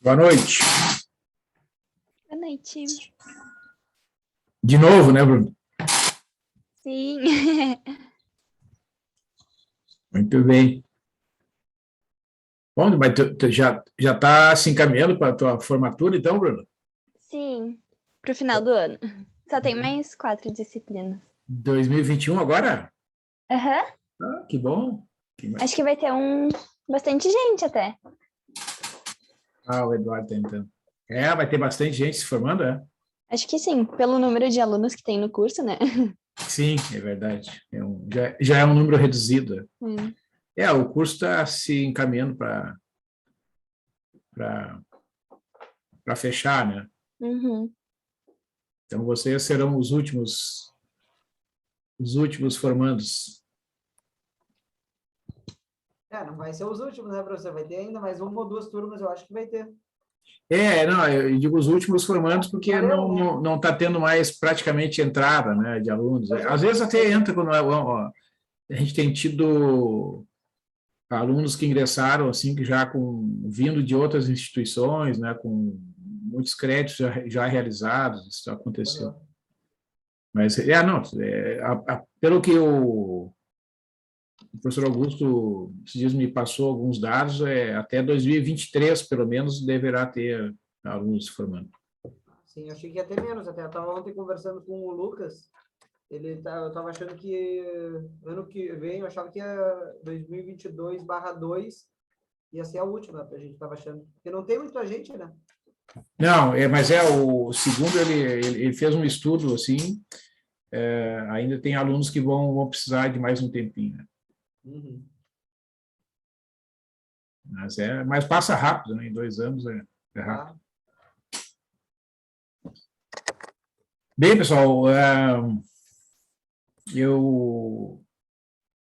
Boa noite. Boa noite. De novo, né, Bruno? Sim. Muito bem. Bom, mas tu já está se encaminhando para a tua formatura, então, Bruno? Sim, pro final do ano. Só tem mais 4 disciplinas. 2021 agora? Aham. Ah, que bom. Acho que vai ter bastante gente até. Ah, o Eduardo está entrando. Vai ter bastante gente se formando, é? Acho que sim, pelo número de alunos que tem no curso, né? Sim, é verdade. Já é um número reduzido. Hum. O curso está se encaminhando para fechar, né? Uhum. Então, vocês serão os últimos formandos. Não vai ser os últimos, né, professor? Vai ter ainda mais uma ou duas turmas, eu acho que vai ter. Não, eu digo os últimos formandos porque Valeu, né? não está tendo mais praticamente entrada, né, de alunos. Às vezes até entra quando a gente tem tido alunos que ingressaram assim que já vindo de outras instituições, né, com muitos créditos já realizados, isso aconteceu. Uhum. Mas não, pelo que o professor Augusto esses dias me passou alguns dados, até 2023 pelo menos deverá ter alunos se formando. Sim, eu achei que ia ter menos até. Eu estava ontem conversando com o Lucas. Eu estava achando que ano que vem, eu achava que ia 2022/2 ia ser a última, a gente estava achando. Porque não tem muita gente, né? Não, mas o segundo ele fez um estudo assim, ainda tem alunos que vão precisar de mais um tempinho, né? Uhum. Mas passa rápido, né? Em 2 anos é rápido. Tá. Bem, pessoal, eu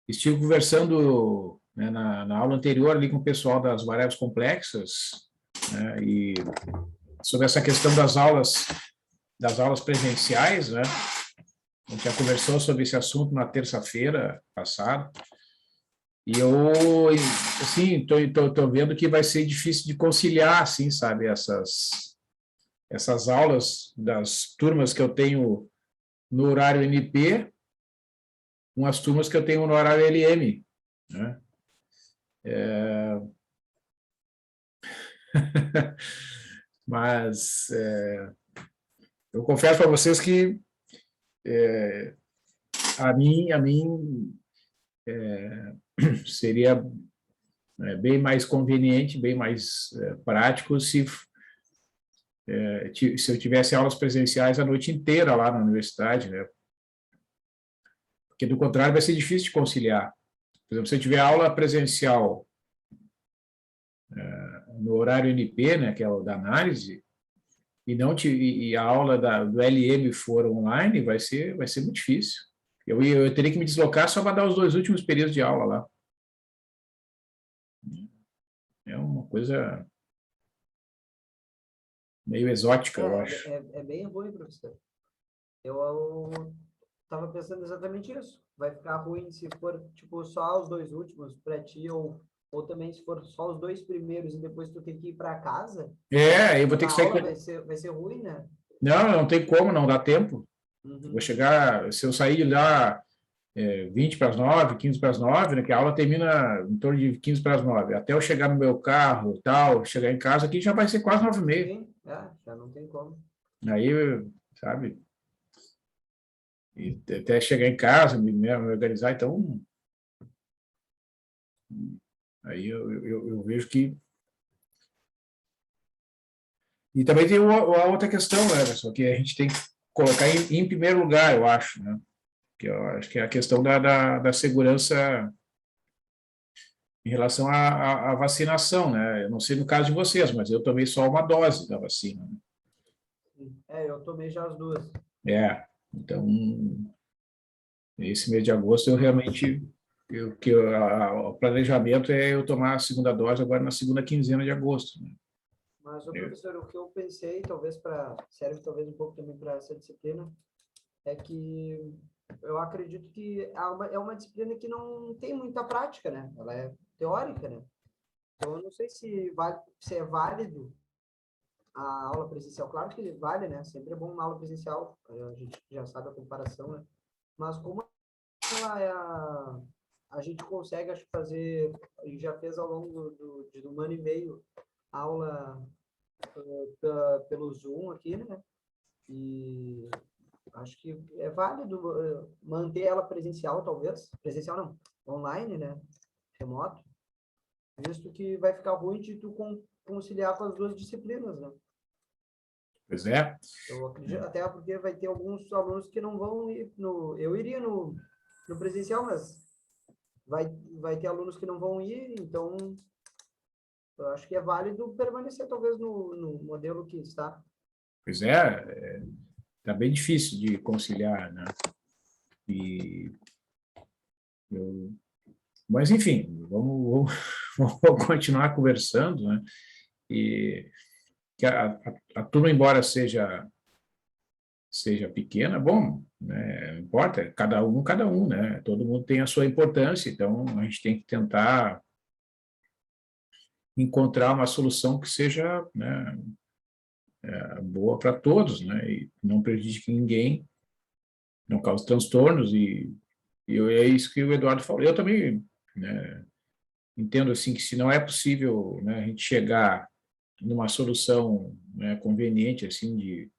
estive conversando, né, na aula anterior ali com o pessoal das variáveis complexas, né, e sobre essa questão das aulas presenciais, né? A gente já conversou sobre esse assunto na terça-feira passada. E eu, assim, tô vendo que vai ser difícil de conciliar, assim, sabe, essas aulas das turmas que eu tenho no horário NP com as turmas que eu tenho no horário LM, né? Mas eu confesso para vocês que a mim seria bem mais conveniente, bem mais prático se eu tivesse aulas presenciais a noite inteira lá na universidade, né? Porque, do contrário, vai ser difícil de conciliar. Por exemplo, se eu tiver aula presencial no horário NP, né, que é o da análise, e a aula do LM for online, vai ser muito difícil. Eu teria que me deslocar só para dar os 2 últimos períodos de aula lá. É uma coisa meio exótica, eu acho. É bem ruim, professor. Eu estava pensando exatamente isso. Vai ficar ruim se for, tipo, só os 2 últimos para ti, ou também se for só os 2 primeiros e depois tu tem que ir para casa. Eu vou ter Na que sair. aula vai ser ruim, né? Não tem como, não dá tempo. Uhum. Vou chegar, se eu sair de lá 20 para as 9, 15 para as 9, né, que a aula termina em torno de 15 para as 9. Até eu chegar no meu carro e tal, chegar em casa aqui já vai ser quase 9h30. Sim, já não tem como. Aí, sabe, e até chegar em casa, me organizar, então, aí eu vejo que... E também tem a outra questão, né, pessoal, que a gente tem que colocar em primeiro lugar, eu acho, né, que eu acho que é a questão da segurança em relação à vacinação, né? Eu não sei no caso de vocês, mas eu tomei só uma dose da vacina, né? Eu tomei já as 2. Então, esse mês de agosto eu realmente, o planejamento é eu tomar a segunda dose agora na segunda quinzena de agosto, né? Mas, professor, o que eu pensei, talvez serve talvez um pouco também para essa disciplina, é que eu acredito que é uma disciplina que não tem muita prática, né? Ela é teórica, né? Então, eu não sei se é válido a aula presencial. Claro que vale, né? Sempre é bom uma aula presencial, a gente já sabe a comparação, né? Mas como ela é a gente consegue, acho que fazer, a gente já fez ao longo de um ano e meio aula pelo Zoom aqui, né? E acho que é válido manter ela presencial, talvez. Presencial não, online, né? Remoto. Visto que vai ficar ruim de tu conciliar com as duas disciplinas, né? Pois é. Eu acredito, até porque vai ter alguns alunos que não vão ir no... Eu iria no presencial, mas vai ter alunos que não vão ir, então eu acho que é válido permanecer talvez no modelo que está. Pois é, tá bem difícil de conciliar, né? E mas, enfim, vamos continuar conversando, né? E que a turma, embora seja pequena, bom, né? Não importa, cada um, né? Todo mundo tem a sua importância, então a gente tem que tentar encontrar uma solução que seja, né, boa para todos, né? E não prejudique ninguém, não cause transtornos, é isso que o Eduardo falou. Eu também, né, entendo assim que se não é possível, né, a gente chegar numa solução, né, conveniente assim de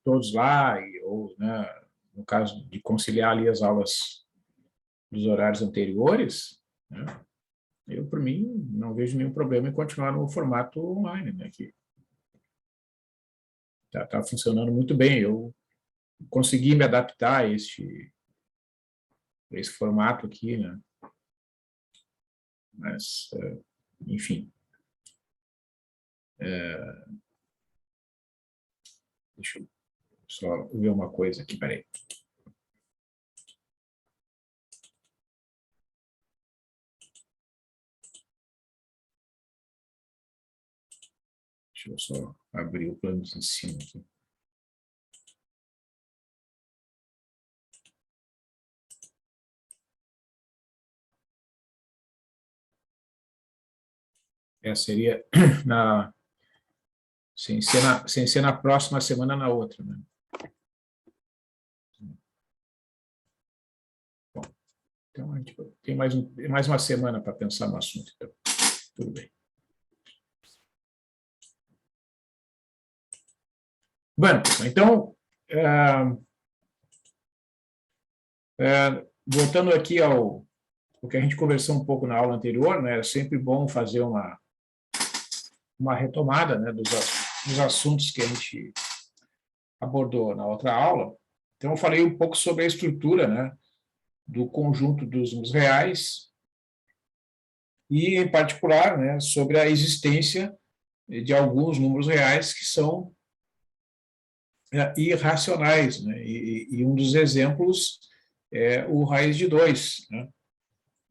todos lá, ou, né, no caso de conciliar ali as aulas dos horários anteriores, né, eu, por mim, não vejo nenhum problema em continuar no formato online, né, que tá funcionando muito bem. Eu consegui me adaptar a esse formato aqui, né, mas, enfim, deixa eu só ver uma coisa aqui, peraí. Deixa eu só abrir o plano de ensino aqui. Seria sem ser na próxima semana, na outra, né? Bom, então a gente tem mais uma semana para pensar no assunto, então. Tudo bem. Bom, então, voltando aqui ao que a gente conversou um pouco na aula anterior, né? É sempre bom fazer uma retomada, né, dos assuntos que a gente abordou na outra aula. Então, eu falei um pouco sobre a estrutura, né, do conjunto dos números reais e, em particular, né, sobre a existência de alguns números reais que são irracionais, né? E um dos exemplos é o raiz de 2, né?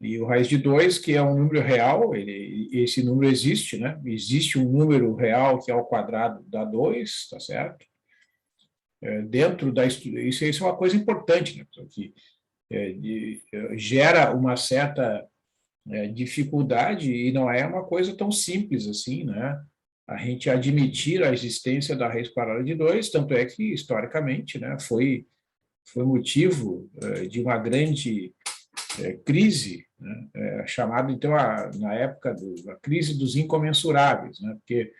E o raiz de 2, que é um número real, esse número existe, né? Existe um número real que é ao quadrado dá 2, tá certo? Dentro da isso é uma coisa importante, né? Que gera uma certa dificuldade e não é uma coisa tão simples assim, né? A gente admitir a existência da raiz quadrada de 2, tanto é que, historicamente, né, foi motivo de uma grande crise, né, chamada, então, na época da crise dos incomensuráveis, né, porque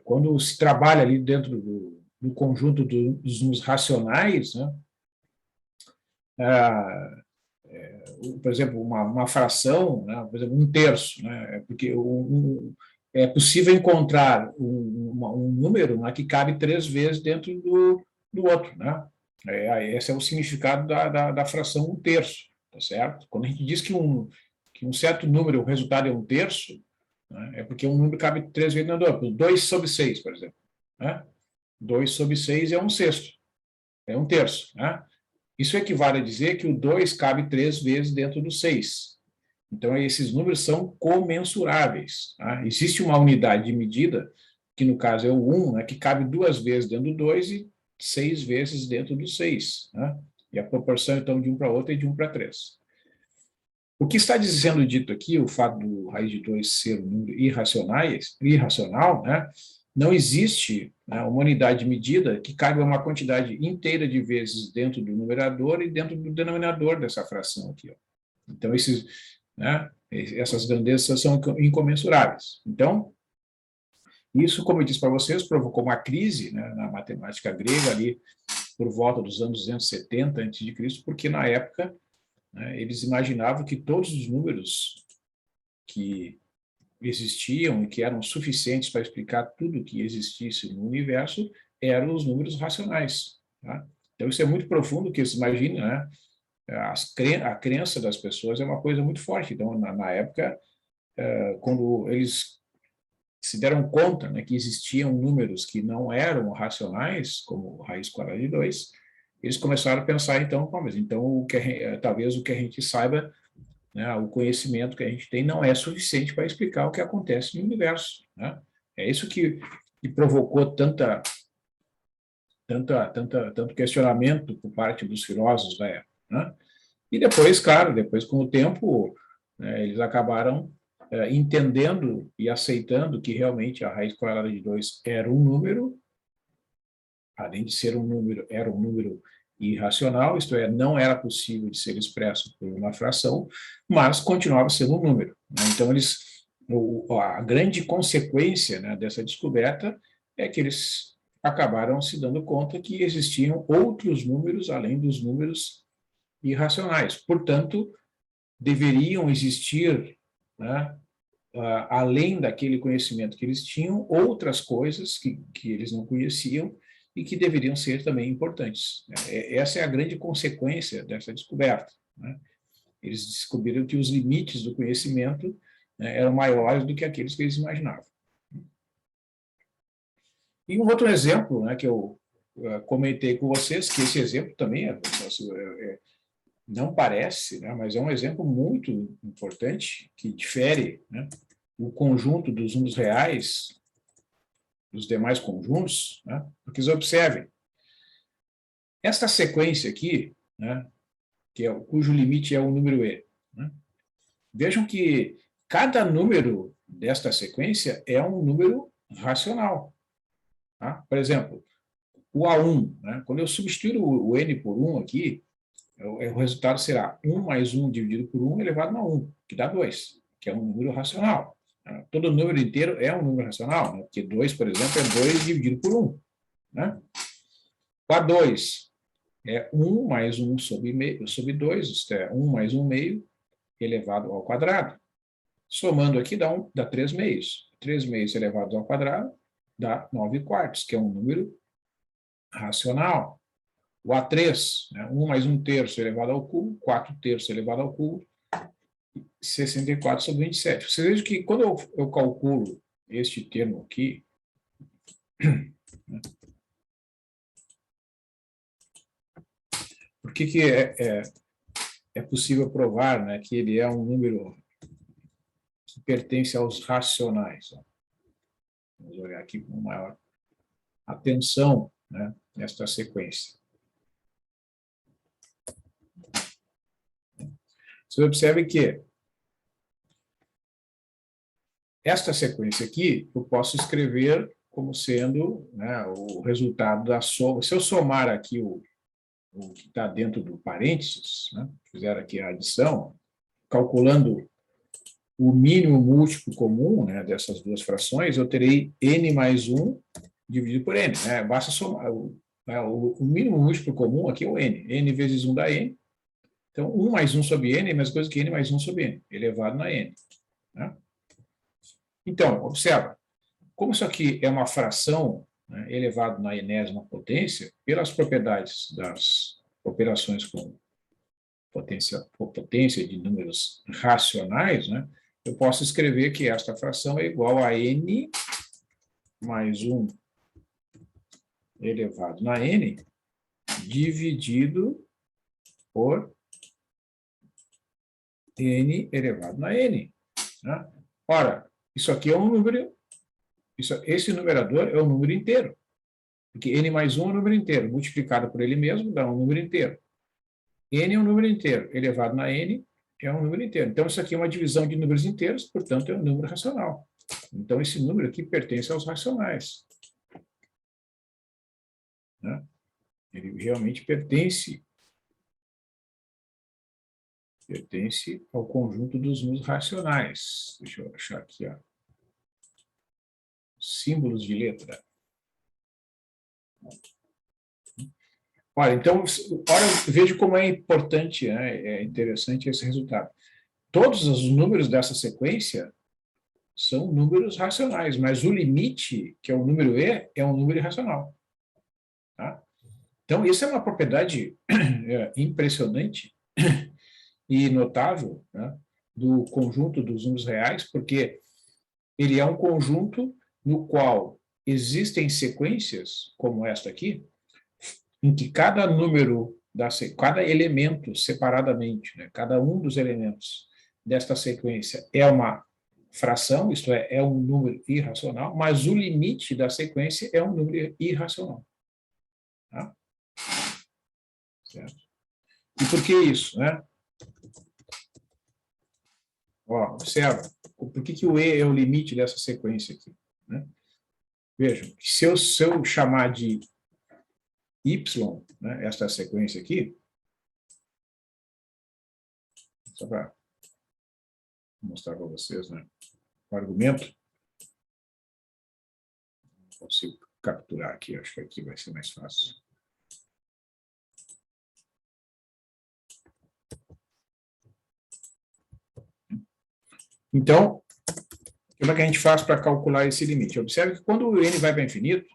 quando se trabalha ali dentro do conjunto dos números racionais, né, por exemplo, uma fração, né, por exemplo, um terço, né, porque é possível encontrar um número, né, que cabe 3 vezes dentro do outro, né? Esse é o significado da fração um terço, tá certo? Quando a gente diz que um certo número, o resultado é um terço, né, é porque um número cabe 3 vezes dentro do outro. 2 sobre 6, por exemplo, né? 2 sobre 6 é um sexto, é um terço, né? Isso equivale a dizer que o 2 cabe 3 vezes dentro do 6. Então, esses números são comensuráveis. Tá? Existe uma unidade de medida, que no caso é o 1, né, que cabe 2 vezes dentro do 2 e 6 vezes dentro do 6. Né? E a proporção, então, de um para outro é de 1 para 3. O que está sendo dito aqui, o fato do raiz de 2 ser um número irracional, né? Não existe, né, uma unidade de medida que caiba uma quantidade inteira de vezes dentro do numerador e dentro do denominador dessa fração aqui. Ó. Então, né, essas grandezas são incomensuráveis. Então, isso, como eu disse para vocês, provocou uma crise, né, na matemática grega ali por volta dos anos 270 a.C., porque na época, né, eles imaginavam que todos os números que existiam e que eram suficientes para explicar tudo que existisse no universo eram os números racionais. Tá? Então, isso é muito profundo, que você imagina, né? A crença das pessoas é uma coisa muito forte. Então, na época, quando eles se deram conta, né, que existiam números que não eram racionais, como raiz quadrada de 2, eles começaram a pensar, então, mas então talvez o que a gente saiba, né, o conhecimento que a gente tem não é suficiente para explicar o que acontece no universo. Né? É isso que provocou tanto questionamento por parte dos filósofos da época. Né? E depois, claro, com o tempo, né, eles acabaram entendendo e aceitando que realmente a raiz quadrada de 2 era um número, além de ser um número, era um número irracional, isto é, não era possível de ser expresso por uma fração, mas continuava sendo um número. Né? Então, a grande consequência, né, dessa descoberta é que eles acabaram se dando conta que existiam outros números além dos números irracionais. Portanto, deveriam existir, né, além daquele conhecimento que eles tinham, outras coisas que eles não conheciam e que deveriam ser também importantes. Essa é a grande consequência dessa descoberta. Né? Eles descobriram que os limites do conhecimento, né, eram maiores do que aqueles que eles imaginavam. E um outro exemplo, né, que eu comentei com vocês, que esse exemplo também não parece, né, mas é um exemplo muito importante, que difere, né, o conjunto dos números reais dos demais conjuntos, né, porque vocês observem, esta sequência aqui, né, cujo limite é o número e, né, vejam que cada número desta sequência é um número racional. Tá? Por exemplo, o A1, né, quando eu substituir o n por 1 aqui, o resultado será 1 mais 1 dividido por 1 elevado a 1, que dá 2, que é um número racional. Todo número inteiro é um número racional, né? Porque 2, por exemplo, é 2 dividido por 1. Né? O A2 é 1 mais 1 sobre 2, isto é, 1 mais 1 meio elevado ao quadrado. Somando aqui dá 3 meios. 3 meios elevado ao quadrado dá 9 quartos, que é um número racional. O A3, né, 1 mais 1 terço elevado ao cubo, 4 terços elevado ao cubo, 64 sobre 27. Vocês vejam que quando eu calculo este termo aqui, né, por que é possível provar, né, que ele é um número que pertence aos racionais? Ó. Vamos olhar aqui com maior atenção, né, nesta sequência. Você observe que esta sequência aqui, eu posso escrever como sendo, né, o resultado da soma. Se eu somar aqui o que está dentro do parênteses, né, fizer aqui a adição, calculando o mínimo múltiplo comum, né, dessas duas frações, eu terei n mais 1 dividido por n. Né? Basta somar. O mínimo múltiplo comum aqui é o n. n vezes 1 dá n. Então, 1 mais 1 sobre n é a mesma coisa que n mais 1 sobre n, elevado na n. Né? Então, observa, como isso aqui é uma fração, né, elevado na enésima potência, pelas propriedades das operações com potência de números racionais, né, eu posso escrever que esta fração é igual a n mais 1 elevado na n, dividido por n elevado na n. Né? Ora, isso aqui é um número, esse numerador é um número inteiro, porque n mais 1 é um número inteiro, multiplicado por ele mesmo dá um número inteiro. N é um número inteiro, elevado na n é um número inteiro. Então, isso aqui é uma divisão de números inteiros, portanto, é um número racional. Então, esse número aqui pertence aos racionais. Né? Ele realmente pertence ao conjunto dos números racionais. Deixa eu achar aqui, ó. Símbolos de letra. Olha, então, olha, veja como é importante, né? É interessante esse resultado. Todos os números dessa sequência são números racionais, mas o limite, que é o número E, é um número irracional. Tá? Então, isso é uma propriedade impressionante e notável, né, do conjunto dos números reais, porque ele é um conjunto no qual existem sequências, como esta aqui, em que cada número, cada elemento separadamente, né, cada um dos elementos desta sequência é uma fração, isto é um número irracional, mas o limite da sequência é um número irracional. Tá? Certo? E por que isso, né? Ó, observa, por que o E é o limite dessa sequência aqui? Né? Vejam, se eu chamar de Y, né, esta sequência aqui, só para mostrar para vocês, né, o argumento, não consigo capturar aqui, acho que aqui vai ser mais fácil. Então, como é que a gente faz para calcular esse limite? Observe que quando o n vai para infinito,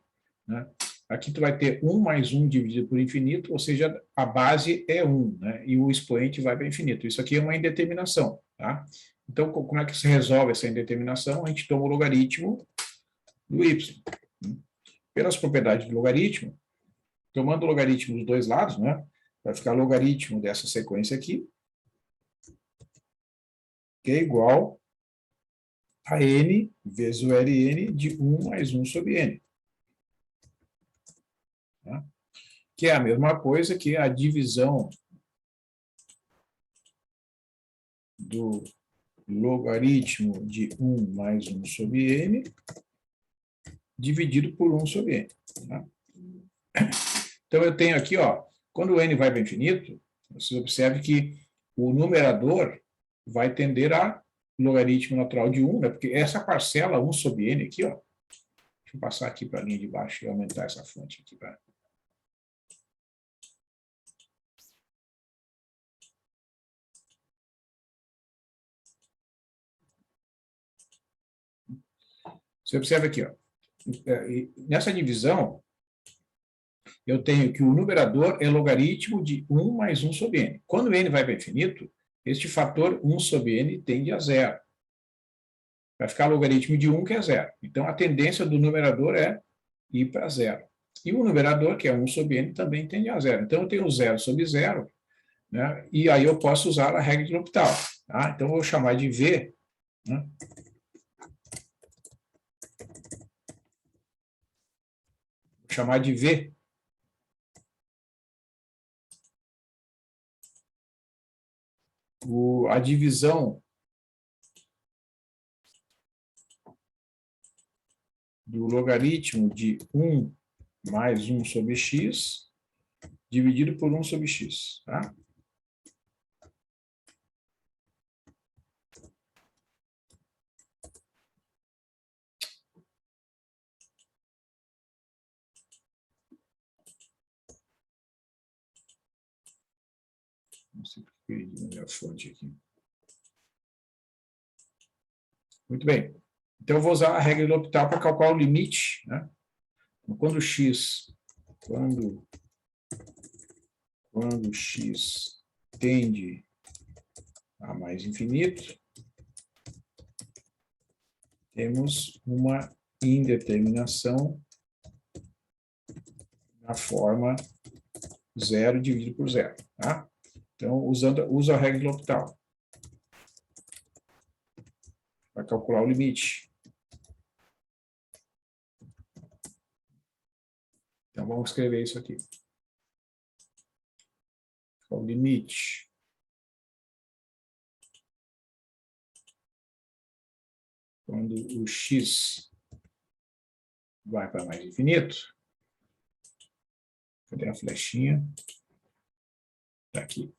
né, aqui tu vai ter 1 mais 1 dividido por infinito, ou seja, a base é 1, né, e o expoente vai para infinito. Isso aqui é uma indeterminação. Tá? Então, como é que se resolve essa indeterminação? A gente toma o logaritmo do y. Pelas propriedades do logaritmo, tomando o logaritmo dos dois lados, né, vai ficar logaritmo dessa sequência aqui, que é igual a n vezes o Ln de 1 mais 1 sobre n. Tá? Que é a mesma coisa que a divisão do logaritmo de 1 mais 1 sobre n dividido por 1 sobre n. Tá? Então, eu tenho aqui, ó, quando o n vai para infinito, você observe que o numerador vai tender a logaritmo natural de 1, né? Porque essa parcela 1 sobre n aqui, ó, deixa eu passar aqui para a linha de baixo e aumentar essa fonte aqui. Tá? Você observa aqui, ó, nessa divisão, eu tenho que o numerador é logaritmo de 1 mais 1 sobre n. Quando n vai para infinito, este fator 1 sobre n tende a zero. Vai ficar logaritmo de 1, que é zero. Então, a tendência do numerador é ir para zero. E o numerador, que é 1 sobre n, também tende a zero. Então, eu tenho 0 sobre 0, né? E aí eu posso usar a regra de L'Hopital. Tá? Então, eu vou chamar de V, né? Vou chamar de V a divisão do logaritmo de 1 mais 1 sobre x dividido por 1 sobre x. Tá? Não sei porque eu perdi a fonte aqui. Muito bem. Então, eu vou usar a regra de L'Hopital para calcular o limite, né? Quando x tende a mais infinito, temos uma indeterminação na forma 0 dividido por 0. Tá? Então, uso a regra de L'Hopital para calcular o limite. Então, vamos escrever isso aqui. O limite quando o x vai para mais infinito, cadê a flechinha? Está aqui.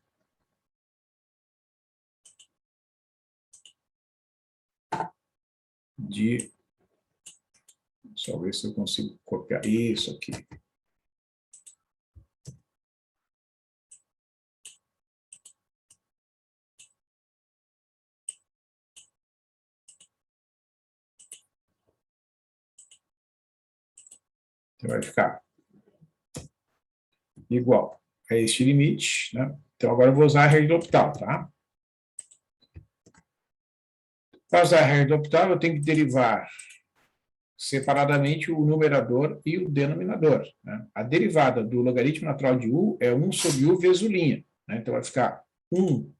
Só ver se eu consigo copiar isso aqui. Então, vai ficar igual a este limite, né? Então, agora eu vou usar a regra do L'Hopital, tá? Para usar a regra do L'Hopital, eu tenho que derivar separadamente o numerador e o denominador, né? A derivada do logaritmo natural de u é 1 sobre u vezes u', né? Então, vai ficar 1,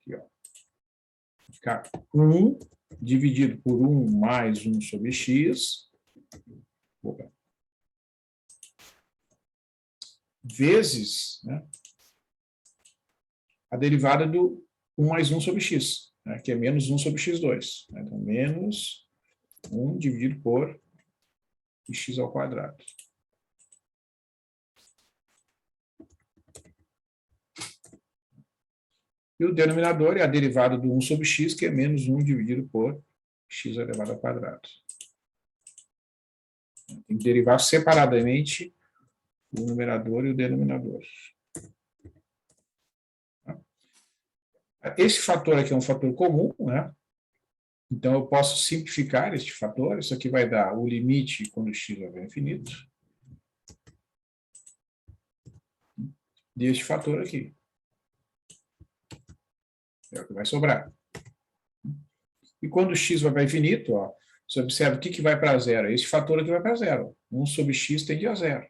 aqui, ó. Vai ficar 1 dividido por 1 mais 1 sobre x, vezes, né, a derivada do 1 mais 1 sobre x, né, que é menos 1 sobre x2. Né? Então, menos 1 dividido por x ao quadrado. E o denominador é a derivada do 1 sobre x, que é menos 1 dividido por x elevado ao quadrado. Tem que derivar separadamente o numerador e o denominador. Esse fator aqui é um fator comum, né? Então, eu posso simplificar este fator. Isso aqui vai dar o limite quando x vai para infinito deste fator aqui. É o que vai sobrar. E quando x vai para infinito, ó, você observa o que vai para zero. Esse fator aqui vai para zero. 1 sobre x tende a zero.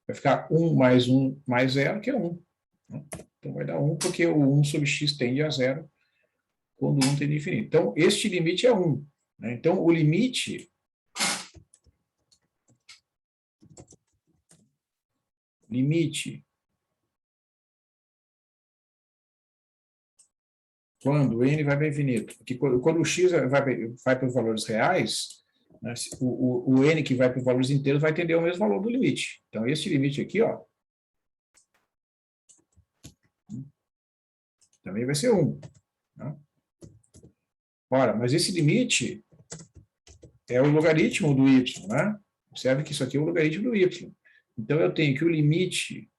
Vai ficar 1 mais 0, que é 1. Então, vai dar 1, porque o 1 sobre x tende a zero quando 1 tende a infinito. Então, este limite é 1. Né? Então, o limite quando n vai para infinito, porque quando o x vai para os valores reais, né, o n que vai para os valores inteiros vai tender ao mesmo valor do limite. Então, esse limite aqui, ó, também vai ser 1. Né? Ora, mas esse limite é o logaritmo do y, né? Observe que isso aqui é o logaritmo do y. Então, eu tenho que o limite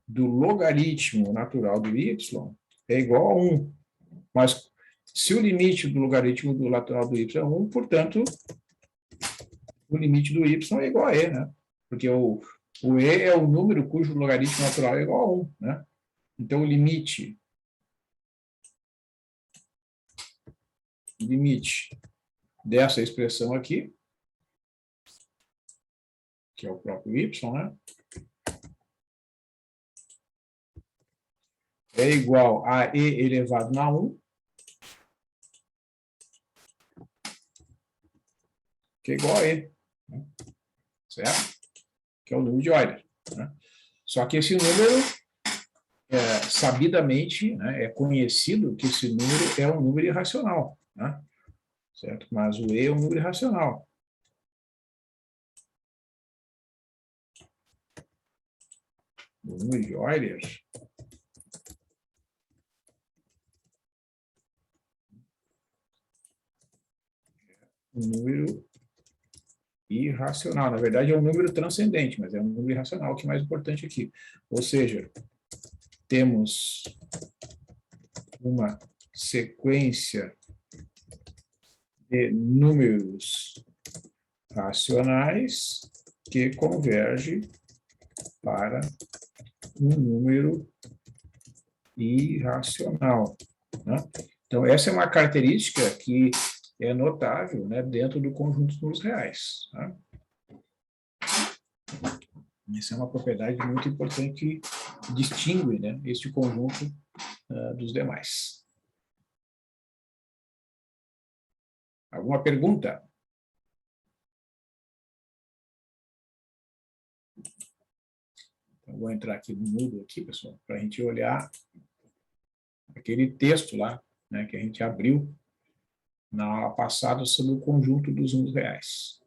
do logaritmo natural do y é igual a 1. Mas, se o limite do logaritmo do natural do y é 1, portanto, o limite do y é igual a e, né? Porque o e é o número cujo logaritmo natural é igual a 1, né? Então, o limite dessa expressão aqui, que é o próprio y, né? É igual a e elevado na 1, que é igual a e, né? Certo? Que é o número de Euler. Né? Só que esse número, sabidamente, né, é conhecido que esse número é um número irracional. Né? Certo? Mas o e é um número irracional. O número de Euler é um número irracional. Na verdade, é um número transcendente, mas é um número irracional, que é mais importante aqui. Ou seja, temos uma sequência de números racionais que converge para um número irracional. Né? Então, essa é uma característica que é notável, né, dentro do conjunto dos números reais. Tá? Essa é uma propriedade muito importante que distingue, né, este conjunto dos demais. Alguma pergunta? Então, vou entrar aqui no Moodle, aqui, pessoal, para a gente olhar aquele texto lá, né, que a gente abriu na aula passada sobre o conjunto dos números reais.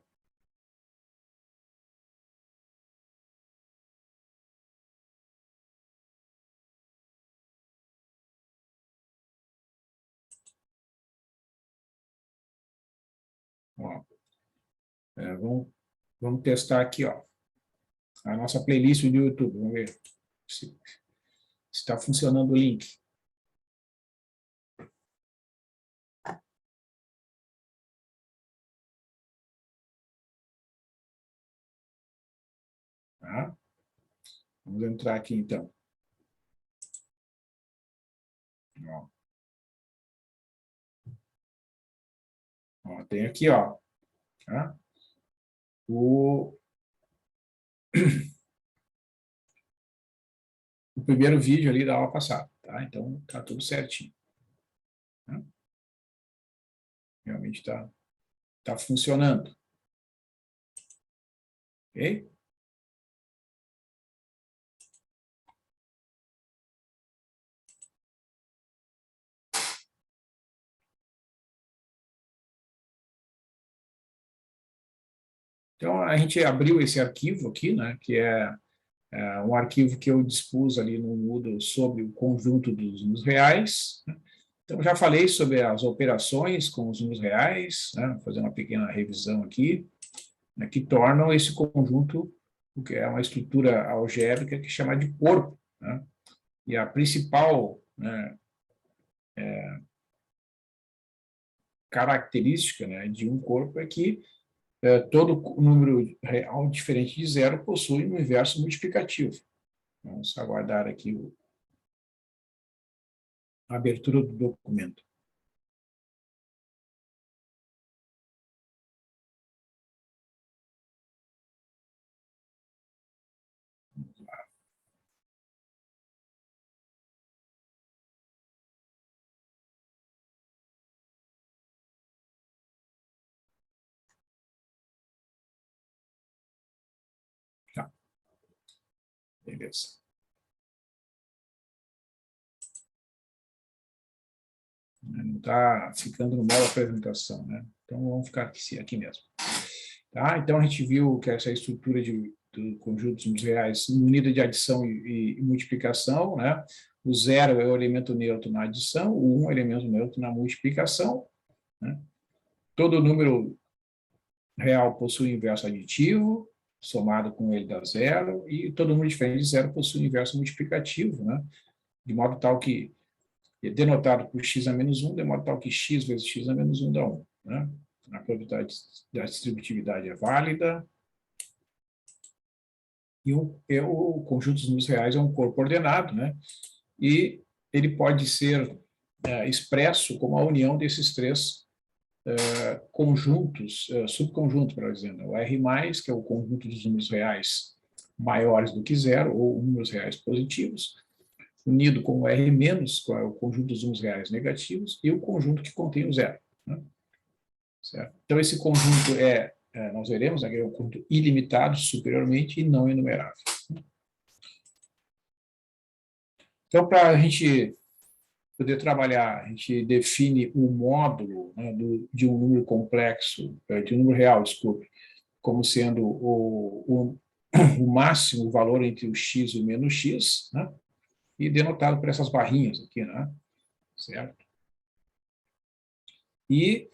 Ó, vamos testar aqui, ó, a nossa playlist do YouTube. Vamos ver se está funcionando o link. Tá? Vamos entrar aqui, então. Ó. Ó, tem aqui, ó, tá? O primeiro vídeo ali da aula passada, tá? Então, tá tudo certinho. Tá? Realmente tá funcionando. Ok? Então, a gente abriu esse arquivo aqui, né, que é um arquivo que eu dispus ali no Moodle sobre o conjunto dos números reais. Né? Então, já falei sobre as operações com os números reais, né, vou fazer uma pequena revisão aqui, né, que tornam esse conjunto, o que é uma estrutura algébrica que é chamada de corpo. Né? E a principal, né, característica, né, de um corpo é que todo número real diferente de zero possui um inverso multiplicativo. Vamos aguardar aqui a abertura do documento. Tá, beleza. Não está ficando no modo apresentação, né? Então, vamos ficar aqui mesmo. Tá? Então, a gente viu que essa estrutura do conjunto dos números reais unida de adição e multiplicação, né? O zero é o elemento neutro na adição, o 1 é o elemento neutro na multiplicação. Né? Todo número real possui inverso aditivo, somado com ele dá zero, e todo número diferente de zero possui inverso multiplicativo, né? De modo tal que denotado por x a menos 1, de modo tal que x vezes x a menos 1 dá 1. Né? A probabilidade da distributividade é válida. E o conjunto dos números reais é um corpo ordenado, né? E ele pode ser expresso como a união desses três conjuntos, subconjuntos, por exemplo. O R+, que é o conjunto dos números reais maiores do que zero, ou números reais positivos, unido com o R-, que é o conjunto dos números reais negativos, e o conjunto que contém o zero. Né? Certo? Então, esse conjunto nós veremos, é um conjunto ilimitado superiormente e não enumerável. Então, para a gente poder trabalhar, a gente define o módulo, né, de um número complexo, de um número real, desculpe, como sendo o máximo, o valor entre o x e o menos x, né? E denotado por essas barrinhas aqui, né? Certo? E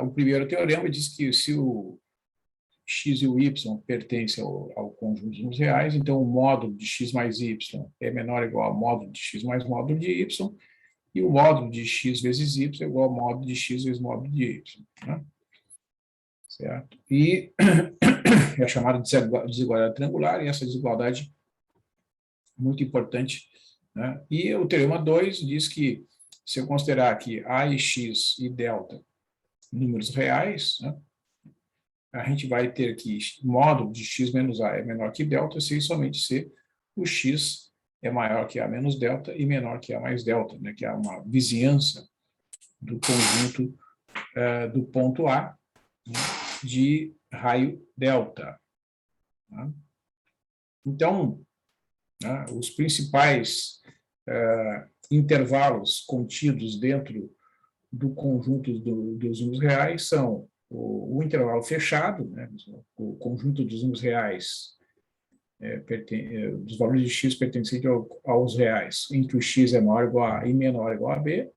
o primeiro teorema diz que se o x e o y pertencem ao conjunto dos números reais, então o módulo de x mais y é menor ou igual ao módulo de x mais módulo de y, e o módulo de x vezes y é igual ao módulo de x vezes módulo de y. Né? Certo? E é chamada de desigualdade triangular, e essa desigualdade é muito importante. Né? E o teorema 2 diz que, se eu considerar que a e x e delta números reais, né, a gente vai ter que módulo de x menos a é menor que delta, se e somente se o x é maior que a menos delta e menor que a mais delta, né, que é uma vizinhança do conjunto do ponto A, né, de raio delta. Tá? Então, né, os principais intervalos contidos dentro do conjunto dos números reais são o intervalo fechado, né? O conjunto dos números reais, dos valores de x pertencentes aos reais, em que o x é maior ou igual a e menor ou igual a b.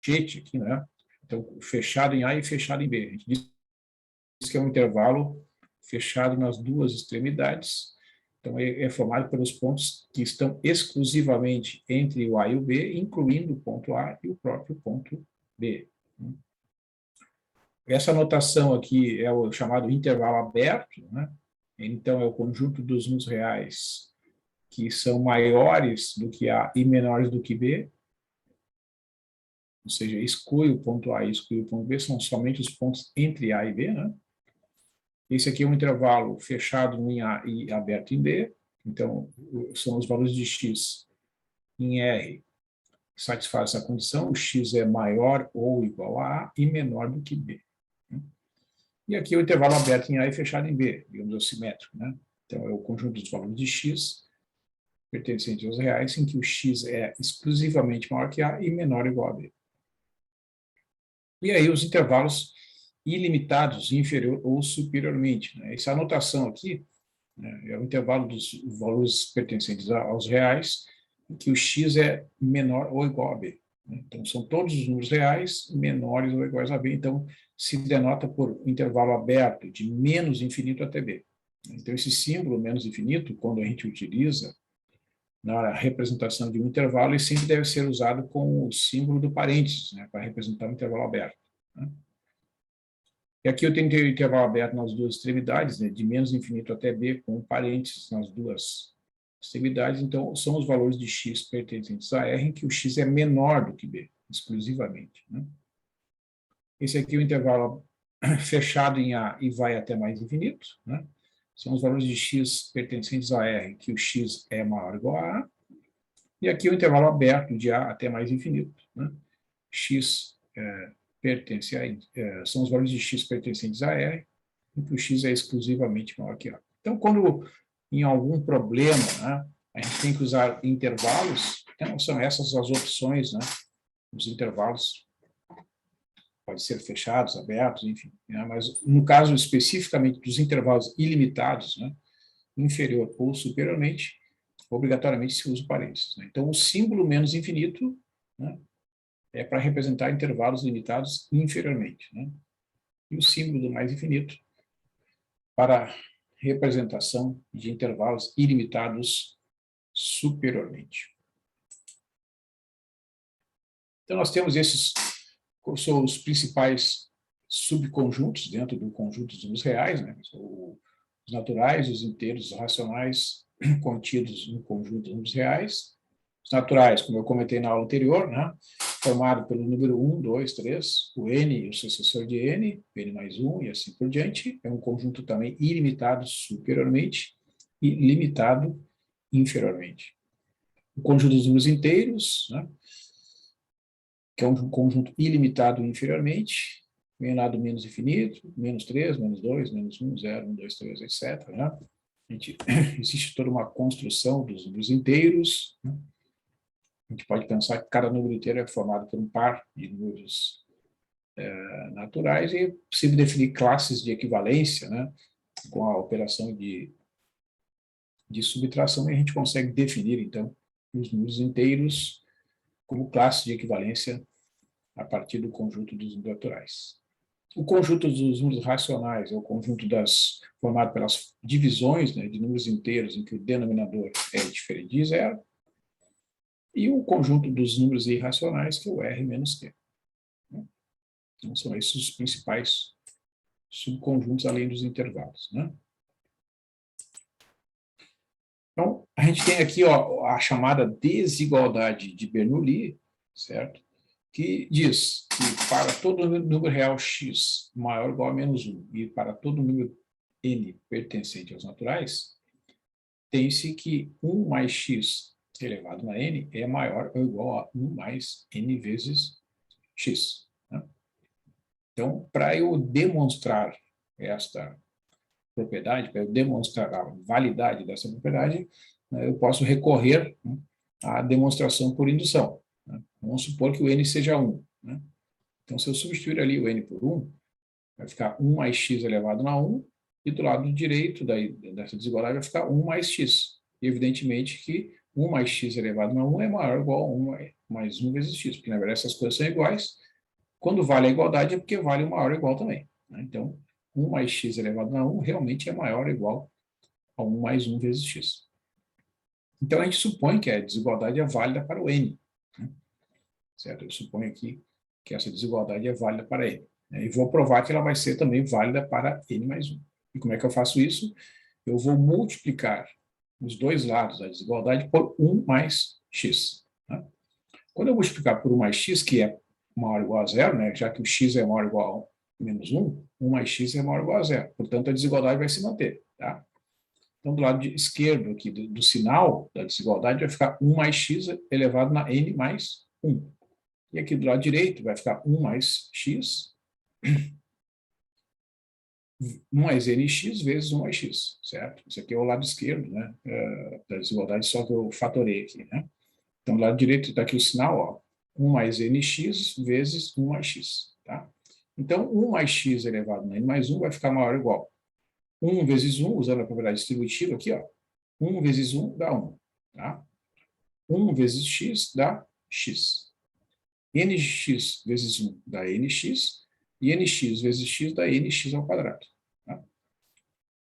Aqui, né? Então, fechado em A e fechado em B. A gente diz que é um intervalo fechado nas duas extremidades. Então, é formado pelos pontos que estão exclusivamente entre o A e o B, incluindo o ponto A e o próprio ponto B. Essa notação aqui é o chamado intervalo aberto, né? Então, é o conjunto dos números reais que são maiores do que A e menores do que B, ou seja, exclui o ponto A e exclui o ponto B, são somente os pontos entre A e B, né? Esse aqui é um intervalo fechado em A e aberto em B, então são os valores de x em R que satisfazem essa condição, o x é maior ou igual a A e menor do que B. E aqui é o intervalo aberto em A e fechado em B, digamos, o simétrico, né? Então é o conjunto dos valores de x pertencentes aos reais, em que o x é exclusivamente maior que A e menor ou igual a B. E aí os intervalos ilimitados, inferior ou superiormente, né? Essa anotação aqui, né, é o intervalo dos valores pertencentes aos reais, em que o x é menor ou igual a b. Né? Então, são todos os números reais menores ou iguais a b, então se denota por intervalo aberto, de menos infinito até b. Então, esse símbolo menos infinito, quando a gente utiliza na representação de um intervalo, ele sempre deve ser usado com o símbolo do parênteses, né, para representar um intervalo aberto. Né? E aqui eu tenho o intervalo aberto nas duas extremidades, né, de menos infinito até b, com parênteses nas duas extremidades. Então, são os valores de x pertencentes a R, em que o x é menor do que b, exclusivamente. Né? Esse aqui é o intervalo fechado em A e vai até mais infinito. Né? São os valores de x pertencentes a R, em que o x é maior ou igual a A. E aqui o intervalo aberto de A até mais infinito. Né? X pertence a, são os valores de x pertencentes a R, em que o x é exclusivamente maior que A. Então, quando em algum problema, né, a gente tem que usar intervalos, então são essas as opções, né? Os intervalos podem ser fechados, abertos, enfim. Né, mas no caso especificamente dos intervalos ilimitados, né, inferior ou superiormente, obrigatoriamente se usa o parênteses. Né? Então, o símbolo menos infinito, né, é para representar intervalos limitados inferiormente. Né? E o símbolo do mais infinito para representação de intervalos ilimitados superiormente. Então, nós temos esses, são os principais subconjuntos dentro do conjunto dos números reais, né? Os naturais, os inteiros, os racionais contidos no conjunto dos números reais. Os naturais, como eu comentei na aula anterior, né? Formado pelo número 1, 2, 3, o n e o sucessor de n, n mais 1 e assim por diante. É um conjunto também ilimitado superiormente e limitado inferiormente. O conjunto dos números inteiros, né? Que é um conjunto ilimitado inferiormente, vem lá do menos infinito, menos 3, menos 2, menos 1, 0, 1, 2, 3, etc. Né? Existe toda uma construção dos números inteiros. Né? A gente pode pensar que cada número inteiro é formado por um par de números naturais e é possível definir classes de equivalência, né? Com a operação de subtração, e a gente consegue definir, então, os números inteiros como classe de equivalência a partir do conjunto dos números naturais. O conjunto dos números racionais é o conjunto formado pelas divisões, né, de números inteiros em que o denominador é diferente de zero, e o conjunto dos números irracionais, que é o R menos Q. Então, são esses os principais subconjuntos, além dos intervalos. Né? Então, a gente tem aqui ó, a chamada desigualdade de Bernoulli, certo? Que diz que para todo número real x maior ou igual a menos 1 e para todo número n pertencente aos naturais, tem-se que 1 mais x elevado na n é maior ou igual a 1 mais n vezes x. Né? Então, para eu demonstrar esta propriedade, para eu demonstrar a validade dessa propriedade, né, eu posso recorrer, né, à demonstração por indução. Né? Vamos supor que o n seja 1. Né? Então, se eu substituir ali o n por 1, vai ficar 1 mais x elevado a 1, e do lado direito dessa desigualdade vai ficar 1 mais x. E, evidentemente, que 1 mais x elevado a 1 é maior ou igual a 1 mais 1 vezes x, porque, na verdade, essas coisas são iguais. Quando vale a igualdade é porque vale o maior ou igual também. Né? Então, 1 mais x elevado a 1 realmente é maior ou igual a 1 mais 1 vezes x. Então, a gente supõe que a desigualdade é válida para o n. Né? Certo? Eu suponho aqui que essa desigualdade é válida para n. Né? E vou provar que ela vai ser também válida para n mais 1. E como é que eu faço isso? Eu vou multiplicar os dois lados da desigualdade por 1 mais x. Né? Quando eu multiplicar por 1 mais x, que é maior ou igual a zero, né? Já que o x é maior ou igual a menos 1, 1 mais x é maior ou igual a zero. Portanto, a desigualdade vai se manter. Tá? Então, do lado esquerdo aqui do sinal da desigualdade vai ficar 1 mais x elevado na n mais 1. E aqui do lado direito vai ficar 1 mais x, 1 mais nx vezes 1 mais x, certo? Isso aqui é o lado esquerdo, né, da desigualdade, só que eu fatorei aqui, né? Então, do lado direito está aqui o sinal, ó, 1 mais nx vezes 1 mais x, tá? Então, 1 mais x elevado a n mais 1 vai ficar maior ou igual. 1 vezes 1, usando a propriedade distributiva aqui, ó, 1 vezes 1 dá 1, tá? 1 vezes x dá x. Nx vezes 1 dá nx, e nx vezes x dá nx ao quadrado. Tá?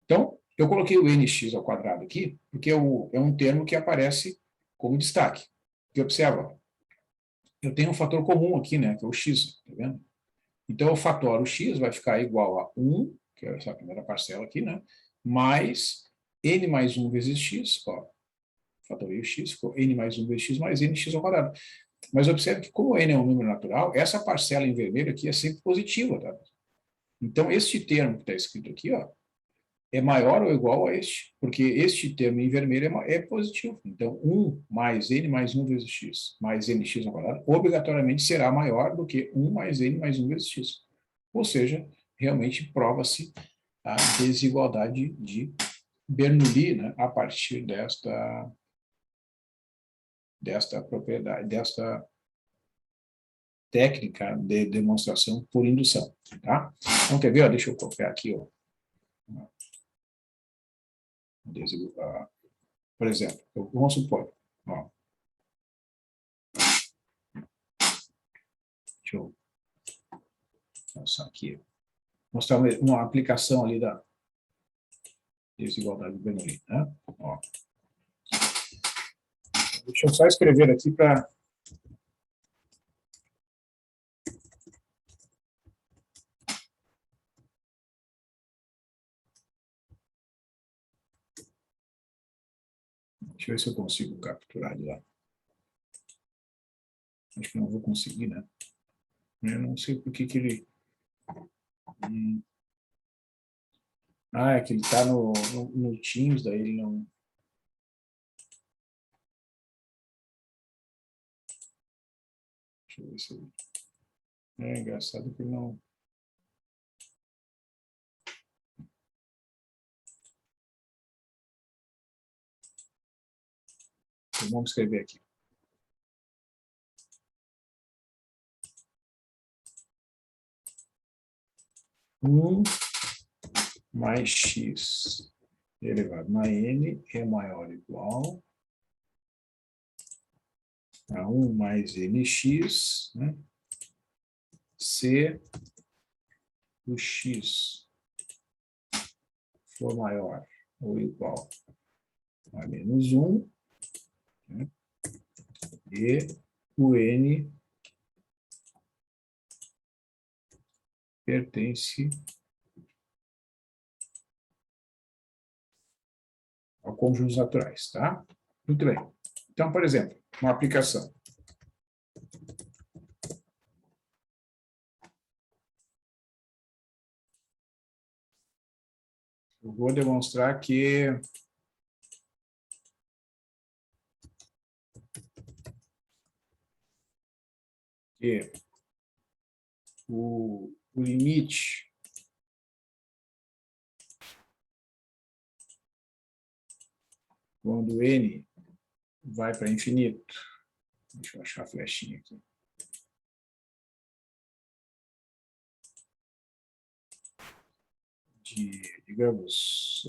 Então, eu coloquei o nx ao quadrado aqui, porque é um termo que aparece como destaque. Porque observa, eu tenho um fator comum aqui, né, que é o x, tá vendo? Então, eu fatoro o x, vai ficar igual a 1, que é essa primeira parcela aqui, né, mais n mais 1 vezes x, ó, fatorei o x, ficou n mais 1 vezes x mais nx ao quadrado. Mas observe que, como n é um número natural, essa parcela em vermelho aqui é sempre positiva, tá? Então, este termo que está escrito aqui, ó, é maior ou igual a este, porque este termo em vermelho é positivo. Então, 1 mais n mais 1 vezes x mais nx ao quadrado obrigatoriamente será maior do que 1 mais n mais 1 vezes x. Ou seja, realmente prova-se a desigualdade de Bernoulli, né, a partir desta propriedade, desta técnica de demonstração por indução. Tá? Então, quer ver? Ó, deixa eu copiar aqui. Ó. Por exemplo, vamos supor. Ó, deixa eu passar aqui. Mostrar uma aplicação ali da desigualdade de Bernoulli. Né? Ó. Deixa eu só escrever aqui para... Deixa eu ver se eu consigo capturar de lá. Acho que não vou conseguir, né? Eu não sei por que ele... Ah, é que ele está no Teams, daí ele não... Deixa eu ver se eu... É engraçado que ele não... Então, vamos escrever aqui. Mais x elevado a n é maior ou igual a 1 mais nx, né, se o x for maior ou igual a menos 1, né, e o n pertence ao conjuntos naturais, tá? Muito bem. Então, por exemplo, uma aplicação. Eu vou demonstrar que o limite quando n vai para infinito. Deixa eu achar a flechinha aqui. Digamos,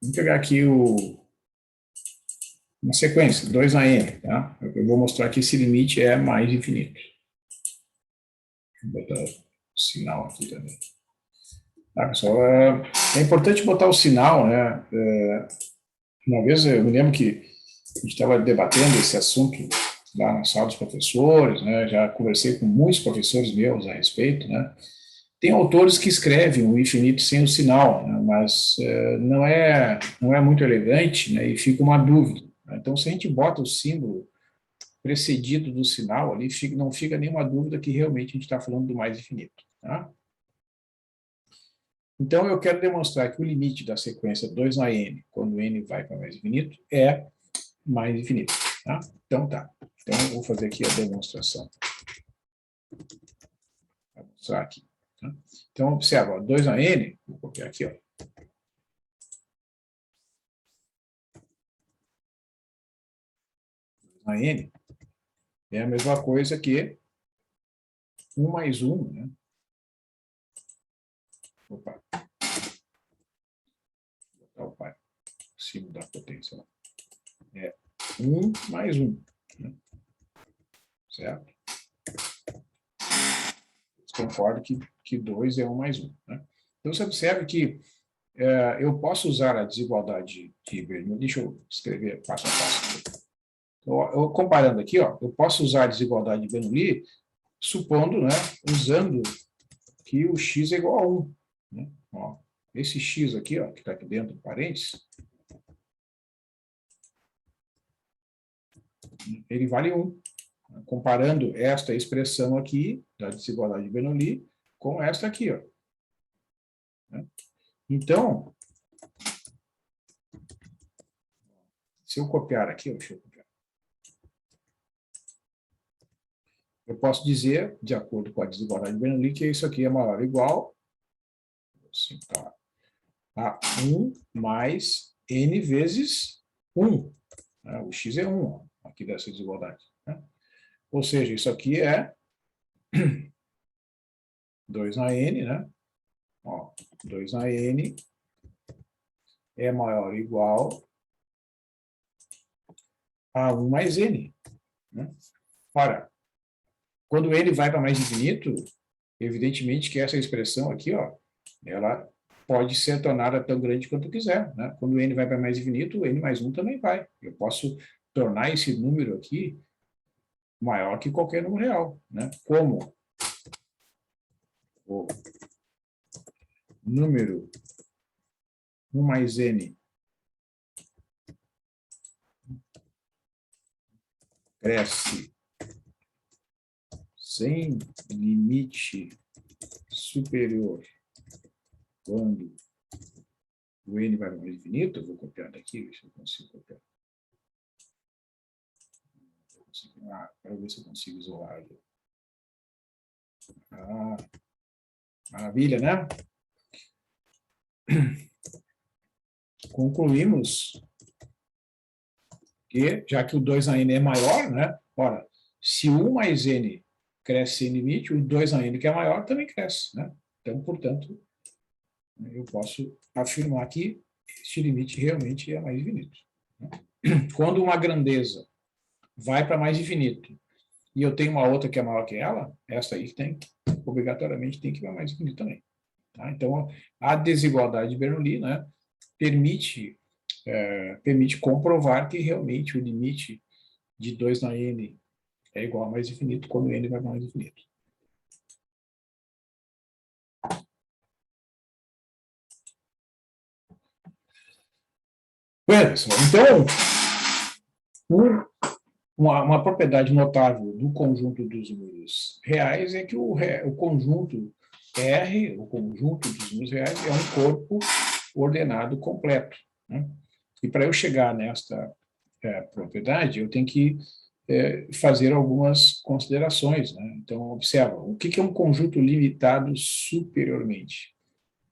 vamos pegar aqui uma sequência, 2 na n, tá? Eu vou mostrar que esse limite é mais infinito. Vou botar o sinal aqui também. Tá, pessoal? É importante botar o sinal, né? Uma vez eu me lembro que a gente estava debatendo esse assunto lá na sala dos professores, né? Já conversei com muitos professores meus a respeito, né? Tem autores que escrevem o infinito sem o sinal, né? Mas não é muito elegante, né? E fica uma dúvida. Então, se a gente bota o símbolo precedido do sinal ali, não fica nenhuma dúvida que realmente a gente está falando do mais infinito, tá? Então, eu quero demonstrar que o limite da sequência 2 na n, quando n vai para mais infinito, é mais infinito. Tá? Então, tá. Então, eu vou fazer aqui a demonstração. Vou mostrar aqui. Tá? Então, observa, 2 na n, vou copiar aqui, ó. 2 na n é a mesma coisa que 1 mais 1, né? Opa. Vou botar o pai em cima da potência. É 1 mais 1. Né? Certo? Vocês concordam que 2 é 1 mais 1. Né? Então, você observa que eu posso usar a desigualdade de Bernoulli. Deixa eu escrever passo a passo. Eu comparando aqui, ó, eu posso usar a desigualdade de Bernoulli supondo, né, usando que o x é igual a 1. Né? Ó, esse x aqui, ó, que está aqui dentro do parênteses, ele vale 1. Comparando esta expressão aqui, da desigualdade de Bernoulli, com esta aqui. Ó. Então, se eu copiar aqui, deixa eu copiar. Eu posso dizer, de acordo com a desigualdade de Bernoulli, que isso aqui é maior ou igual assim, tá, a 1 mais n vezes 1. Né? O x é 1, ó, aqui dessa desigualdade. Né? Ou seja, isso aqui é 2 na n, né? Ó, 2 na n é maior ou igual a 1 mais n. Né? Ora, quando n vai para mais infinito, evidentemente que essa expressão aqui, ó, ela pode ser tornada tão grande quanto quiser. Né? Quando n vai para mais infinito, n mais 1 também vai. Eu posso tornar esse número aqui maior que qualquer número real. Né? Como o número 1 mais n cresce sem limite superior quando o n vai para mais infinito, eu vou copiar daqui, ver se eu consigo copiar. Para ver se eu consigo isolar. Maravilha, né? Concluímos que, já que o 2 na n é maior, né? Ora, se 1 mais n cresce sem limite, o 2 na n, que é maior, também cresce, né? Então, portanto, eu posso afirmar que este limite realmente é mais infinito. Quando uma grandeza vai para mais infinito e eu tenho uma outra que é maior que ela, essa aí obrigatoriamente tem que ir para mais infinito também. Tá? Então, a desigualdade de Bernoulli, né, permite comprovar que realmente o limite de 2 na n é igual a mais infinito quando n vai para mais infinito. Bem, pessoal, então, uma propriedade notável do conjunto dos números reais é que o conjunto R, o conjunto dos números reais, é um corpo ordenado completo. Né? E para eu chegar nesta propriedade, eu tenho que fazer algumas considerações. Né? Então, observa, o que é um conjunto limitado superiormente?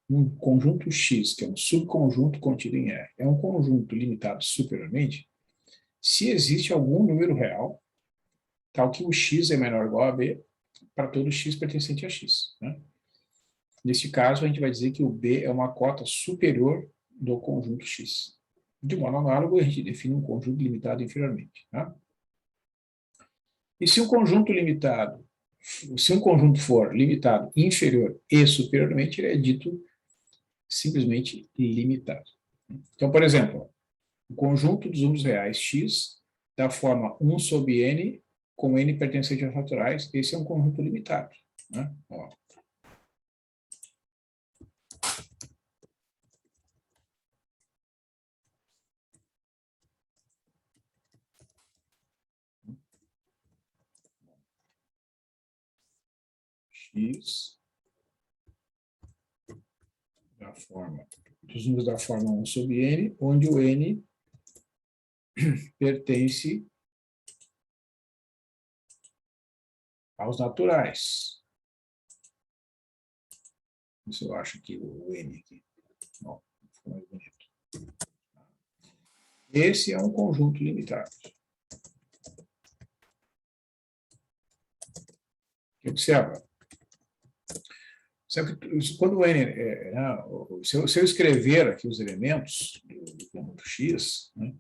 um conjunto X, que é um subconjunto contido em R, é um conjunto limitado superiormente, se existe algum número real, tal que o X é menor ou igual a B, para todo X pertencente a X. Né? Neste caso, a gente vai dizer que o B é uma cota superior do conjunto X. De modo análogo, a gente define um conjunto limitado inferiormente. Tá? E se um conjunto for limitado inferior e superiormente, ele é dito simplesmente limitado. Então, por exemplo, o conjunto dos números reais x da forma 1 sobre n, com n pertencente aos naturais, esse é um conjunto limitado. Né? Ó. X da forma, dos números da forma 1 sobre n, onde o n pertence aos naturais. Isso eu acho que o n aqui. Ó, ficou mais bonito. Esse é um conjunto limitado. Observa. Quando o n, se eu escrever aqui os elementos do conjunto x, né,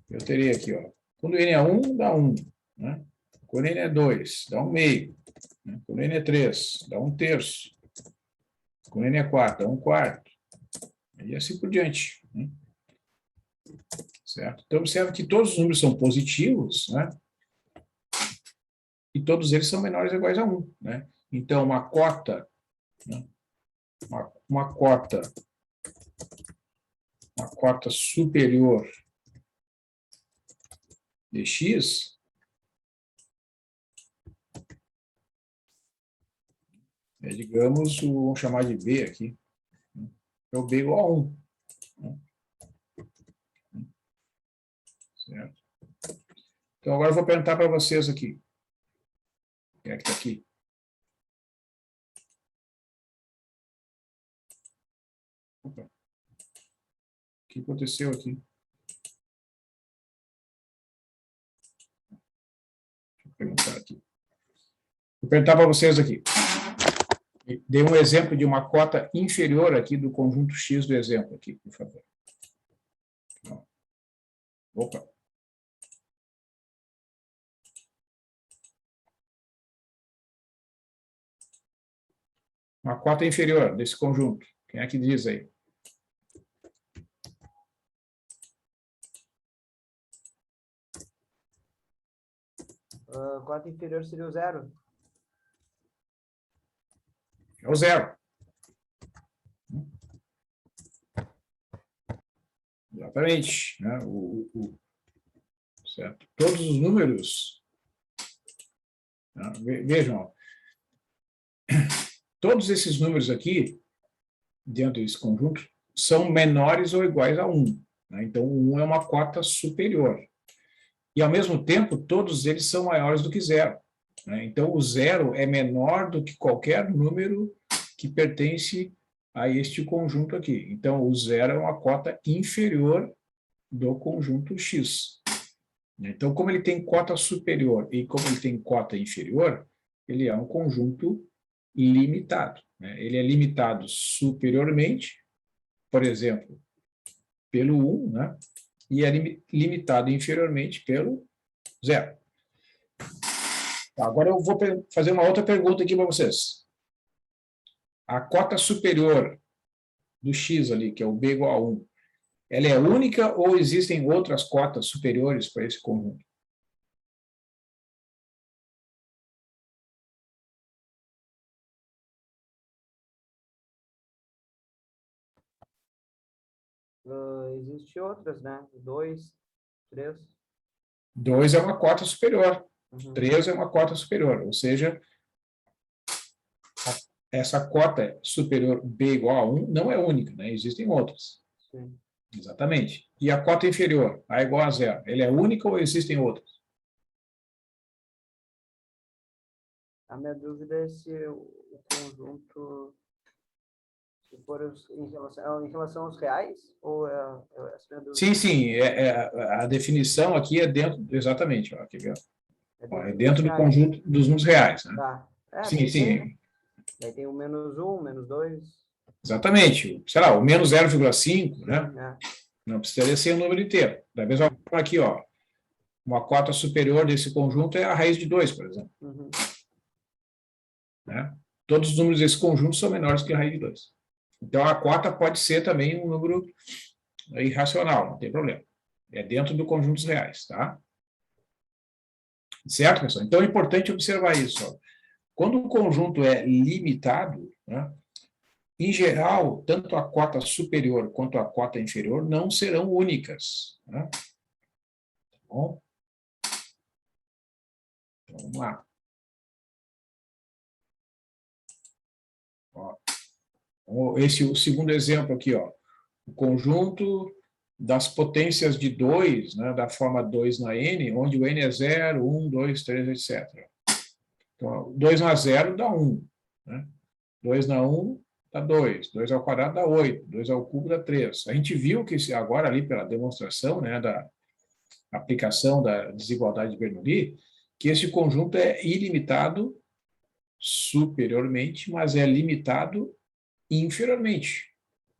eu teria aqui, ó, quando n é 1, dá 1. Né? Quando n é 2, dá 1 meio. Né? Quando n é 3, dá 1 terço. Quando n é 4, dá 1 quarto. E assim por diante. Né? Certo? Então, observa que todos os números são positivos, né? E todos eles são menores ou iguais a 1. Né? Então, uma cota, né? uma cota superior de x é, digamos, vamos chamar de b aqui, né? É o b igual a 1. Né? Certo? Então, agora eu vou perguntar para vocês aqui. Quem é que está aqui? Opa. O que aconteceu aqui? Deixa eu perguntar aqui. Vou perguntar para vocês aqui. Dê um exemplo de uma cota inferior aqui do conjunto X do exemplo aqui, por favor. Opa. Uma cota inferior desse conjunto. Quem é que diz aí? Cota inferior seria o 0. É o 0. Exatamente. Né? Certo? Todos os números. Né? Vejam, ó. Todos esses números aqui, dentro desse conjunto, são menores ou iguais a 1. Né? Então, o 1 é uma cota superior. E, ao mesmo tempo, todos eles são maiores do que 0. Né? Então, o 0 é menor do que qualquer número que pertence a este conjunto aqui. Então, o 0 é uma cota inferior do conjunto X. Então, como ele tem cota superior e como ele tem cota inferior, ele é um conjunto limitado. Né? Ele é limitado superiormente, por exemplo, pelo 1, né? E é limitado inferiormente pelo 0. Agora eu vou fazer uma outra pergunta aqui para vocês. A cota superior do x ali, que é o b igual a 1, ela é única ou existem outras cotas superiores para esse conjunto? Existem outras, né? 2, 3. 2 é uma cota superior. Uhum. 3 é uma cota superior. Ou seja, essa cota superior b igual a 1 não é única, né? Existem outras. Sim. Exatamente. E a cota inferior, a igual a 0, ela é única ou existem outras? A minha dúvida é se o conjunto Em relação aos reais? Ou essa é a dúvida? Sim, sim. A definição aqui é dentro, exatamente. Ó, quer ver? Ó, é dentro do reais. conjunto dos números reais. Né? Tá. Sim, sim. Daí tem o -1, -2. Exatamente. Sei lá, o menos 0,5, né? É. Não precisaria ser o número inteiro. Da mesma forma aqui, ó, uma cota superior desse conjunto é a raiz de 2, por exemplo. Uhum. Né? Todos os números desse conjunto são menores que a raiz de 2. Então, a cota pode ser também um número irracional, não tem problema. É dentro do conjunto dos reais, tá? Certo, pessoal? Então, é importante observar isso. Ó. Quando o conjunto é limitado, né, em geral, tanto a cota superior quanto a cota inferior não serão únicas. Né? Tá bom? Então, vamos lá. Ó. Esse é o segundo exemplo aqui, ó. O conjunto das potências de 2, né, da forma 2 na n, onde o n é 0, 1, 2, 3, etc. Então, 2 na 0 dá 1. Né? 2 na 1 dá 2. 2 ao quadrado dá 8. 2 ao cubo dá 3. A gente viu que agora ali pela demonstração, né, da aplicação da desigualdade de Bernoulli, que esse conjunto é ilimitado superiormente, mas é limitado inferiormente.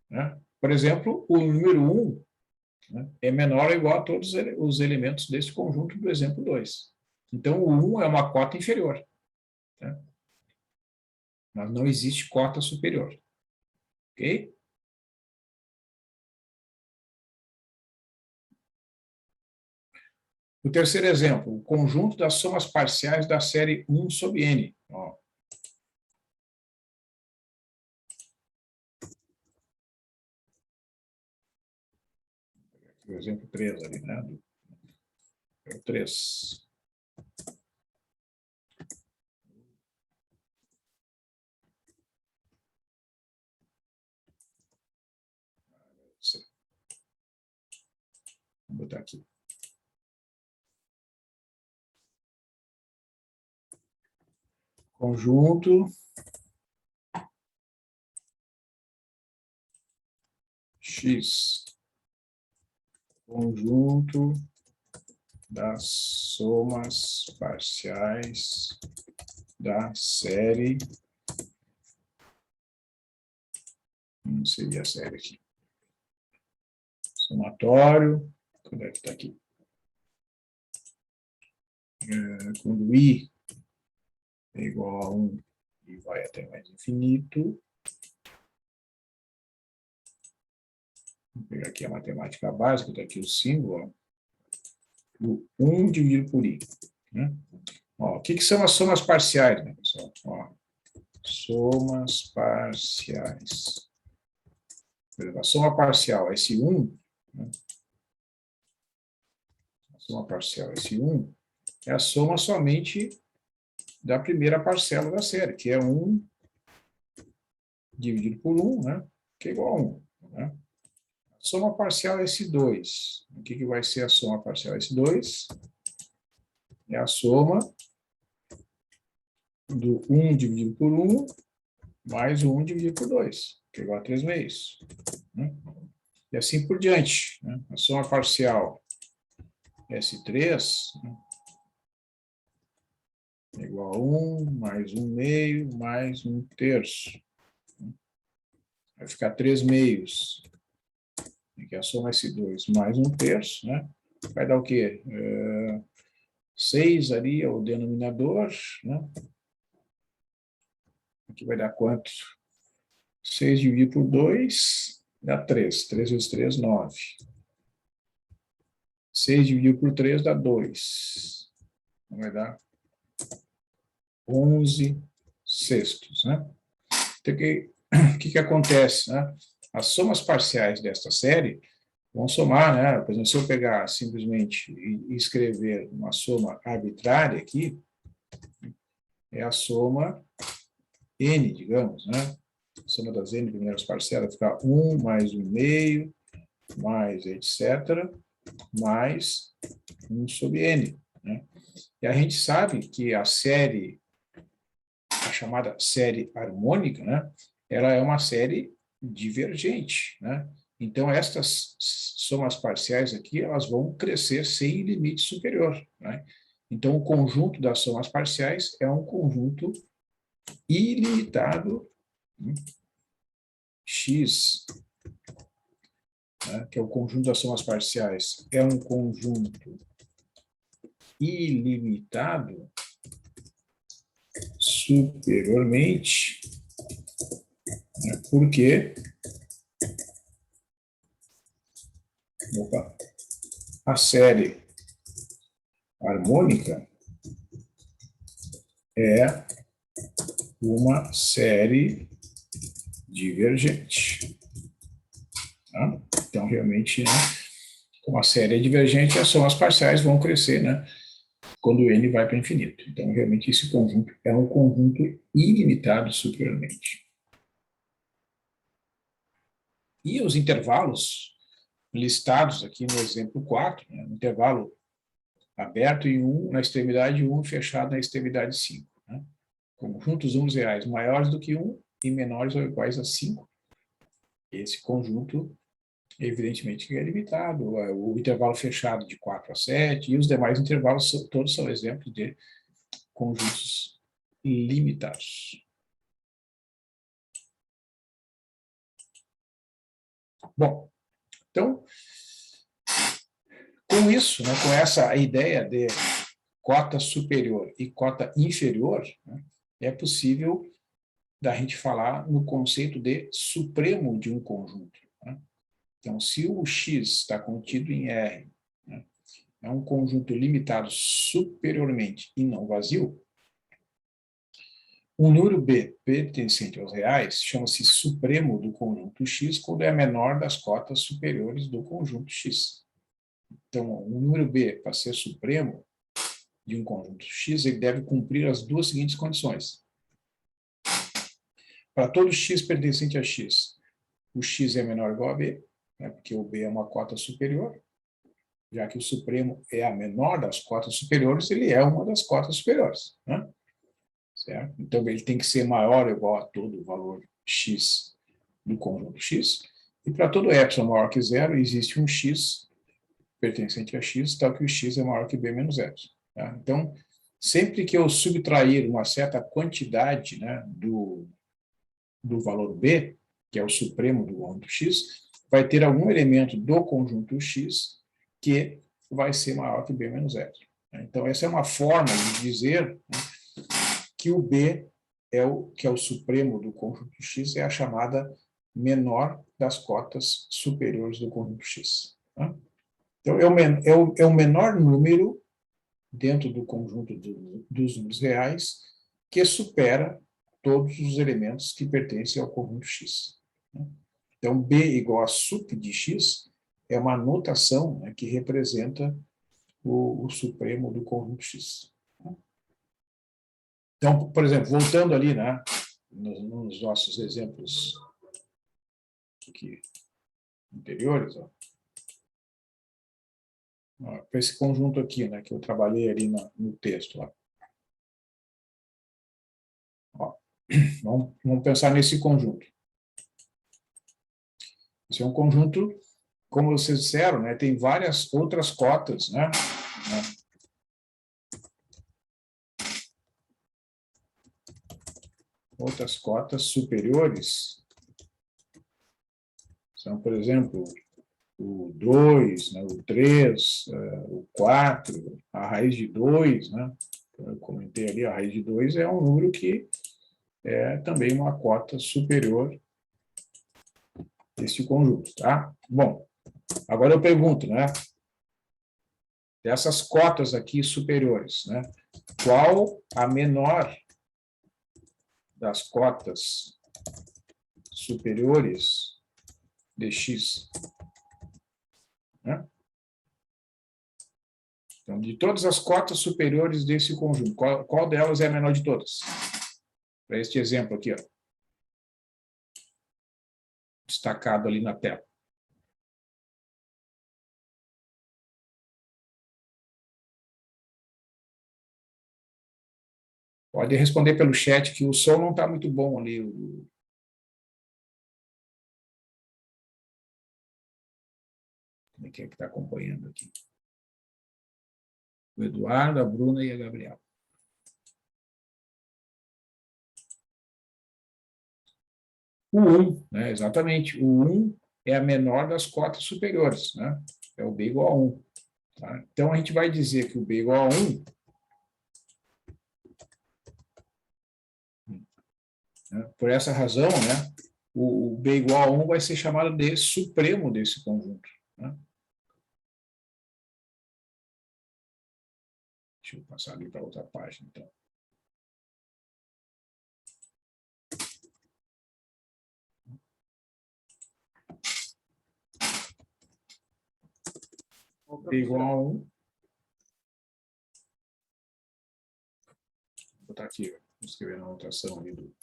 Né? Por exemplo, o número 1, né, é menor ou igual a todos os elementos desse conjunto do exemplo 2. Então, o 1 é uma cota inferior. Né? Mas não existe cota superior. Ok? O terceiro exemplo, o conjunto das somas parciais da série 1 sobre n. Ó. O exemplo 3 ali, né? O 3. Vou botar aqui. Conjunto X. Conjunto das somas parciais da série. Não seria a série aqui. Somatório. Onde é que está aqui? Quando I é igual a 1 e vai até mais infinito. Vou pegar aqui a matemática básica, está aqui o símbolo. O 1 dividido por I. Né? Ó, o que são as somas parciais, né, pessoal? Ó, somas parciais. Por exemplo, a soma parcial S1, né? A soma parcial S1 é a soma somente da primeira parcela da série, que é 1 dividido por 1, né? Que é igual a 1. Né? A soma parcial S2. O que vai ser a soma parcial S2? É a soma do 1 dividido por 1 mais o 1 dividido por 2, que é igual a 3 meios. Né? E assim por diante. Né? A soma parcial S3, né, é igual a 1 mais 1 meio mais 1 terço. Vai ficar 3 meios. Que é a soma S2 mais 1 terço. Né? Vai dar o quê? 6 ali é o denominador. Né? Aqui vai dar quanto? 6 dividido por 2 dá 3. 3 vezes 3, 9. 6 dividido por 3 dá 2. Vai dar 11 sextos. Né? Então, o que acontece? Né? As somas parciais desta série vão somar, né? Por exemplo, se eu pegar simplesmente e escrever uma soma arbitrária aqui, é a soma n, digamos, né? A soma das n primeiras parcelas fica 1 mais 1 meio, mais etc., mais 1 sobre n. Né? E a gente sabe que a série, a chamada série harmônica, né? Ela é uma série divergente, né? Então, estas somas parciais aqui, elas vão crescer sem limite superior, né? Então, o conjunto das somas parciais é um conjunto ilimitado, né? X, né, que é o conjunto das somas parciais, é um conjunto ilimitado superiormente, né, porque a série harmônica é uma série divergente. Tá? Então, realmente, né, como a série é divergente, as somas parciais vão crescer, né, quando n vai para o infinito. Então, realmente, esse conjunto é um conjunto ilimitado superiormente. E os intervalos listados aqui no exemplo 4, né, intervalo aberto em 1 na extremidade 1 fechado na extremidade 5. Né? Conjuntos números reais maiores do que 1 e menores ou iguais a 5. Esse conjunto, evidentemente, é limitado. O intervalo fechado de 4 a 7 e os demais intervalos todos são exemplos de conjuntos limitados. Bom, então, com isso, né, com essa ideia de cota superior e cota inferior, né, é possível da gente falar no conceito de supremo de um conjunto. Né? Então, se o X está contido em R, né, é um conjunto limitado superiormente e não vazio, um número B pertencente aos reais chama-se supremo do conjunto X quando é a menor das cotas superiores do conjunto X. Então, um número B, para ser supremo de um conjunto X, ele deve cumprir as duas seguintes condições. Para todo X pertencente a X, o X é menor ou igual a B, né, porque o B é uma cota superior, já que o supremo é a menor das cotas superiores, ele é uma das cotas superiores. Né? Certo? Então, ele tem que ser maior ou igual a todo o valor X do conjunto X, e para todo epsilon maior que zero, existe um X pertencente a X, tal que o X é maior que B menos epsilon. Tá? Então, sempre que eu subtrair uma certa quantidade, né, do valor B, que é o supremo do conjunto X, vai ter algum elemento do conjunto X que vai ser maior que B menos epsilon. Então, essa é uma forma de dizer, né, que o B que é o supremo do conjunto X, é a chamada menor das cotas superiores do conjunto X. Tá? Então, é o menor número dentro do conjunto dos números reais que supera todos os elementos que pertencem ao conjunto X. Então, B igual a sup de X é uma notação, né, que representa o supremo do conjunto X. Então, por exemplo, voltando ali, né, nos nossos exemplos aqui anteriores, para esse conjunto aqui, né, que eu trabalhei ali no texto. Ó, vamos pensar nesse conjunto. Esse é um conjunto, como vocês disseram, né, tem várias outras cotas, né? Outras cotas superiores são, por exemplo, o 2, né, o 3, o 4, a raiz de 2, né? Eu comentei ali, a raiz de 2 é um número que é também uma cota superior desse conjunto, tá? Bom, agora eu pergunto, né? Dessas cotas aqui superiores, né? Qual a menor das cotas superiores de X? Né? Então, de todas as cotas superiores desse conjunto, qual delas é a menor de todas? Para este exemplo aqui, ó, destacado ali na tela. Pode responder pelo chat que o som não está muito bom ali. Quem é que está acompanhando aqui? O Eduardo, a Bruna e a Gabriela. O 1, né? Exatamente. O 1 é a menor das cotas superiores, né? É o B igual a 1. Tá? Então, a gente vai dizer que o B igual a 1, né? Por essa razão, né? O B igual a 1 vai ser chamado de supremo desse conjunto. Né? Deixa eu passar ali para outra página, então. B igual a 1. Vou botar aqui, vou escrever na anotação ali do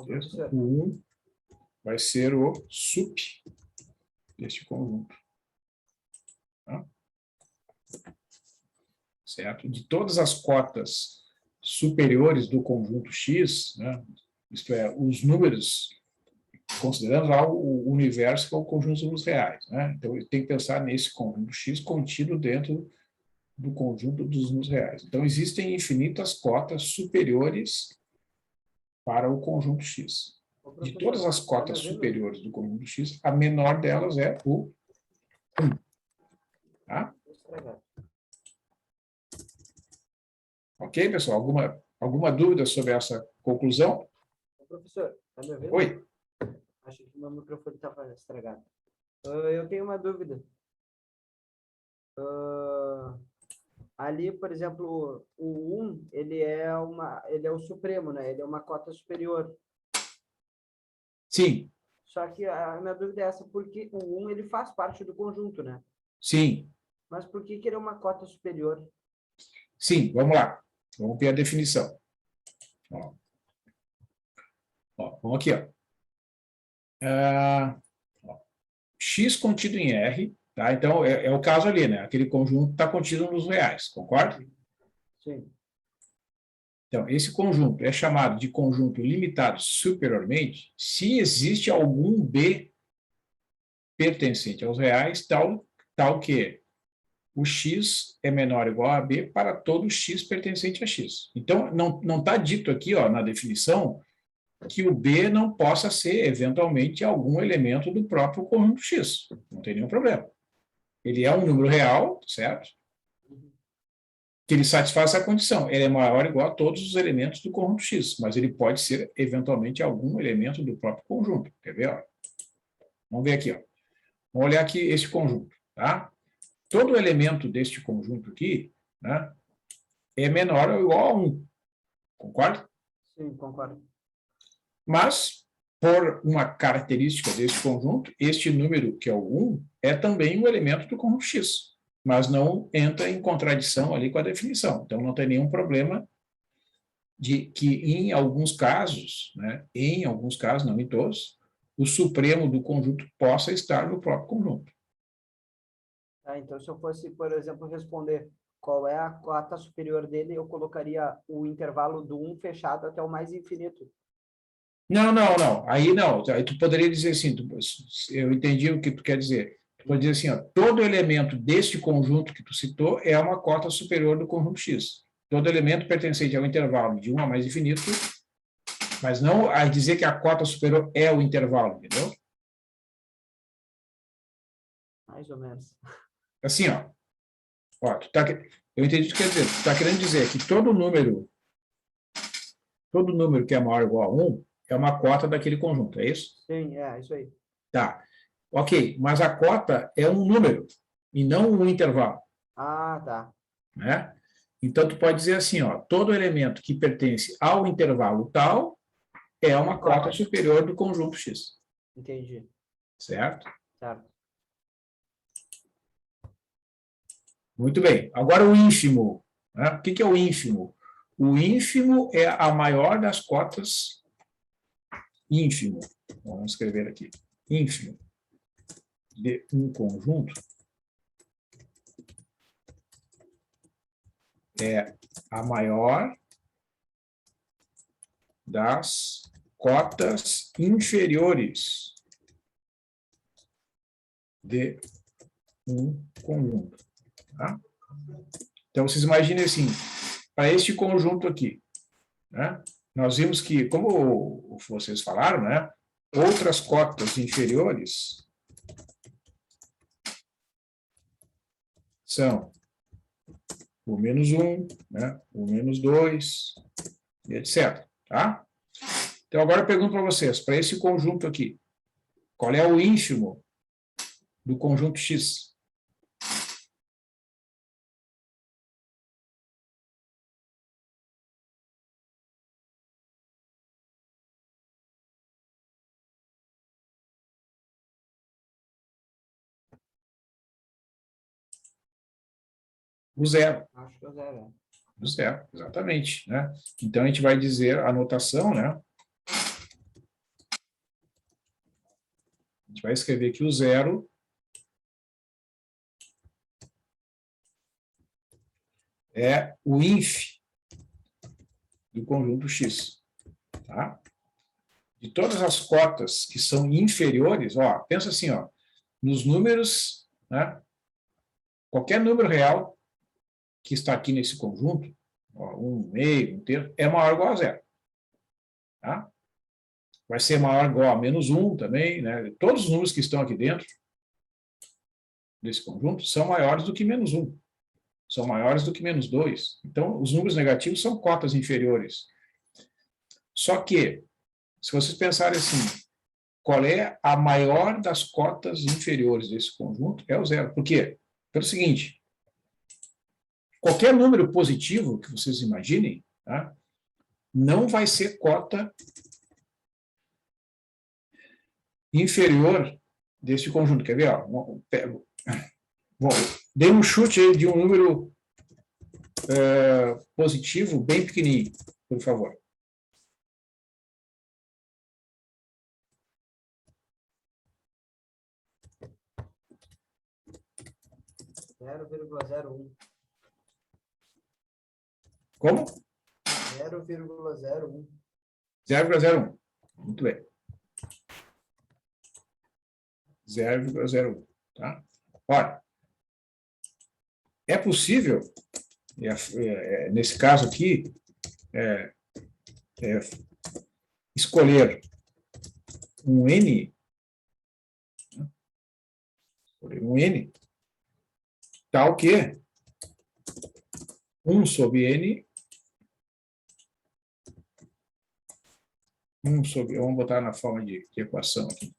texto. O 1 vai ser o sup deste conjunto. Tá? Certo? De todas as cotas superiores do conjunto X, né? Isto é, os números, considerando lá o universo que é o conjunto dos números reais. Né? Então, tem que pensar nesse conjunto X contido dentro do conjunto dos números reais. Então, existem infinitas cotas superiores para o conjunto X. De todas as cotas superiores do conjunto X, a menor delas é o 1. Tá? Ok, pessoal? Alguma dúvida sobre essa conclusão? Professor, está me ouvindo? Oi. Acho que meu microfone estava estragado. Eu tenho uma dúvida. Ali, por exemplo, o 1, ele é o supremo, né? Ele é uma cota superior. Sim. Só que a minha dúvida é essa, porque o 1 ele faz parte do conjunto, né? Sim. Mas por que ele é uma cota superior? Sim, vamos lá. Vamos ver a definição. Vamos aqui. X contido em R, tá? Então, é o caso ali, né? Aquele conjunto está contido nos reais, concorda? Sim. Então, esse conjunto é chamado de conjunto limitado superiormente se existe algum B pertencente aos reais, tal que o X é menor ou igual a B para todo X pertencente a X. Então, não está dito aqui, ó, na definição, que o B não possa ser, eventualmente, algum elemento do próprio conjunto X. Não tem nenhum problema. Ele é um número real, certo? Que ele satisfaz essa condição. Ele é maior ou igual a todos os elementos do conjunto X, mas ele pode ser, eventualmente, algum elemento do próprio conjunto. Quer ver? Ó? Vamos ver aqui. Ó. Vamos olhar aqui esse conjunto. Tá? Todo elemento deste conjunto aqui, né, é menor ou igual a 1. Concorda? Sim, concordo. Mas, por uma característica desse conjunto, este número, que é o 1, é também um elemento do conjunto X, mas não entra em contradição ali com a definição. Então, não tem nenhum problema de que, em alguns casos, né, não em todos, o supremo do conjunto possa estar no próprio conjunto. Então, se eu fosse, por exemplo, responder qual é a cota superior dele, eu colocaria o intervalo do 1 fechado até o mais infinito. Não. Aí não. Aí tu poderia dizer assim, eu entendi o que tu quer dizer. Tu pode dizer assim, ó, todo elemento deste conjunto que tu citou é uma cota superior do conjunto X. Todo elemento pertencente ao intervalo de 1 a mais infinito, mas não a dizer que a cota superior é o intervalo, entendeu? Mais ou menos. Assim, ó eu entendi o que tu quer dizer. Tu está querendo dizer que todo número que é maior ou igual a 1 é uma cota daquele conjunto, é isso? Sim, é isso aí. Tá. Ok, mas a cota é um número e não um intervalo. Ah, tá. Né? Então, tu pode dizer assim, ó, todo elemento que pertence ao intervalo tal é uma cota superior do conjunto X. Entendi. Certo? Certo. Muito bem. Agora o ínfimo. Né? O que é o ínfimo? O ínfimo é a maior das cotas ínfimo. Vamos escrever aqui. Ínfimo de um conjunto é a maior das cotas inferiores de um conjunto. Tá? Então, vocês imaginem assim, para este conjunto aqui, né? Nós vimos que, como vocês falaram, né? Outras cotas inferiores são o menos 1, né? O menos 2, e etc. Tá? Então, agora eu pergunto para vocês, para esse conjunto aqui, qual é o ínfimo do conjunto X? O zero. Acho que é o zero. O zero, exatamente. Né? Então, a gente vai dizer a notação, né? A gente vai escrever aqui o zero é o inf do conjunto X. Tá? De todas as cotas que são inferiores, ó, pensa assim, ó, nos números, né? Qualquer número real que está aqui nesse conjunto, ó, 1 meio, 1 terço, é maior ou igual a zero. Tá? Vai ser maior ou igual a menos 1 também, né? Todos os números que estão aqui dentro desse conjunto são maiores do que menos 1. São maiores do que menos 2. Então, os números negativos são cotas inferiores. Só que, se vocês pensarem assim, qual é a maior das cotas inferiores desse conjunto? É o zero. Por quê? Pelo seguinte, qualquer número positivo que vocês imaginem, tá? Não vai ser cota inferior desse conjunto. Quer ver? Ó? Bom, dê um chute aí de um número positivo bem pequenininho, por favor. Zero vírgula 0,01. Como? 0,01. 0,01. Muito bem. 0,01. Tá? Olha, é possível, nesse caso aqui, escolher um N, tal que 1 sobre N, vamos botar na forma de equação aqui,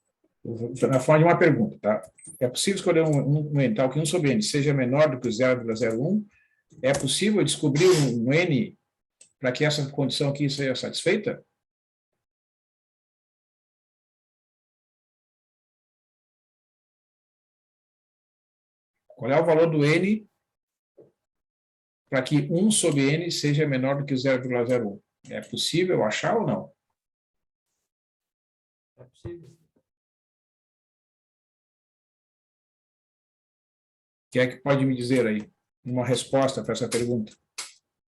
na forma de uma pergunta, tá? É possível escolher um N tal que 1 sobre N seja menor do que 0,01? É possível descobrir um N para que essa condição aqui seja satisfeita? Qual é o valor do N para que 1 sobre N seja menor do que 0,01? É possível achar ou não? É possível. Quem é que pode me dizer aí uma resposta para essa pergunta?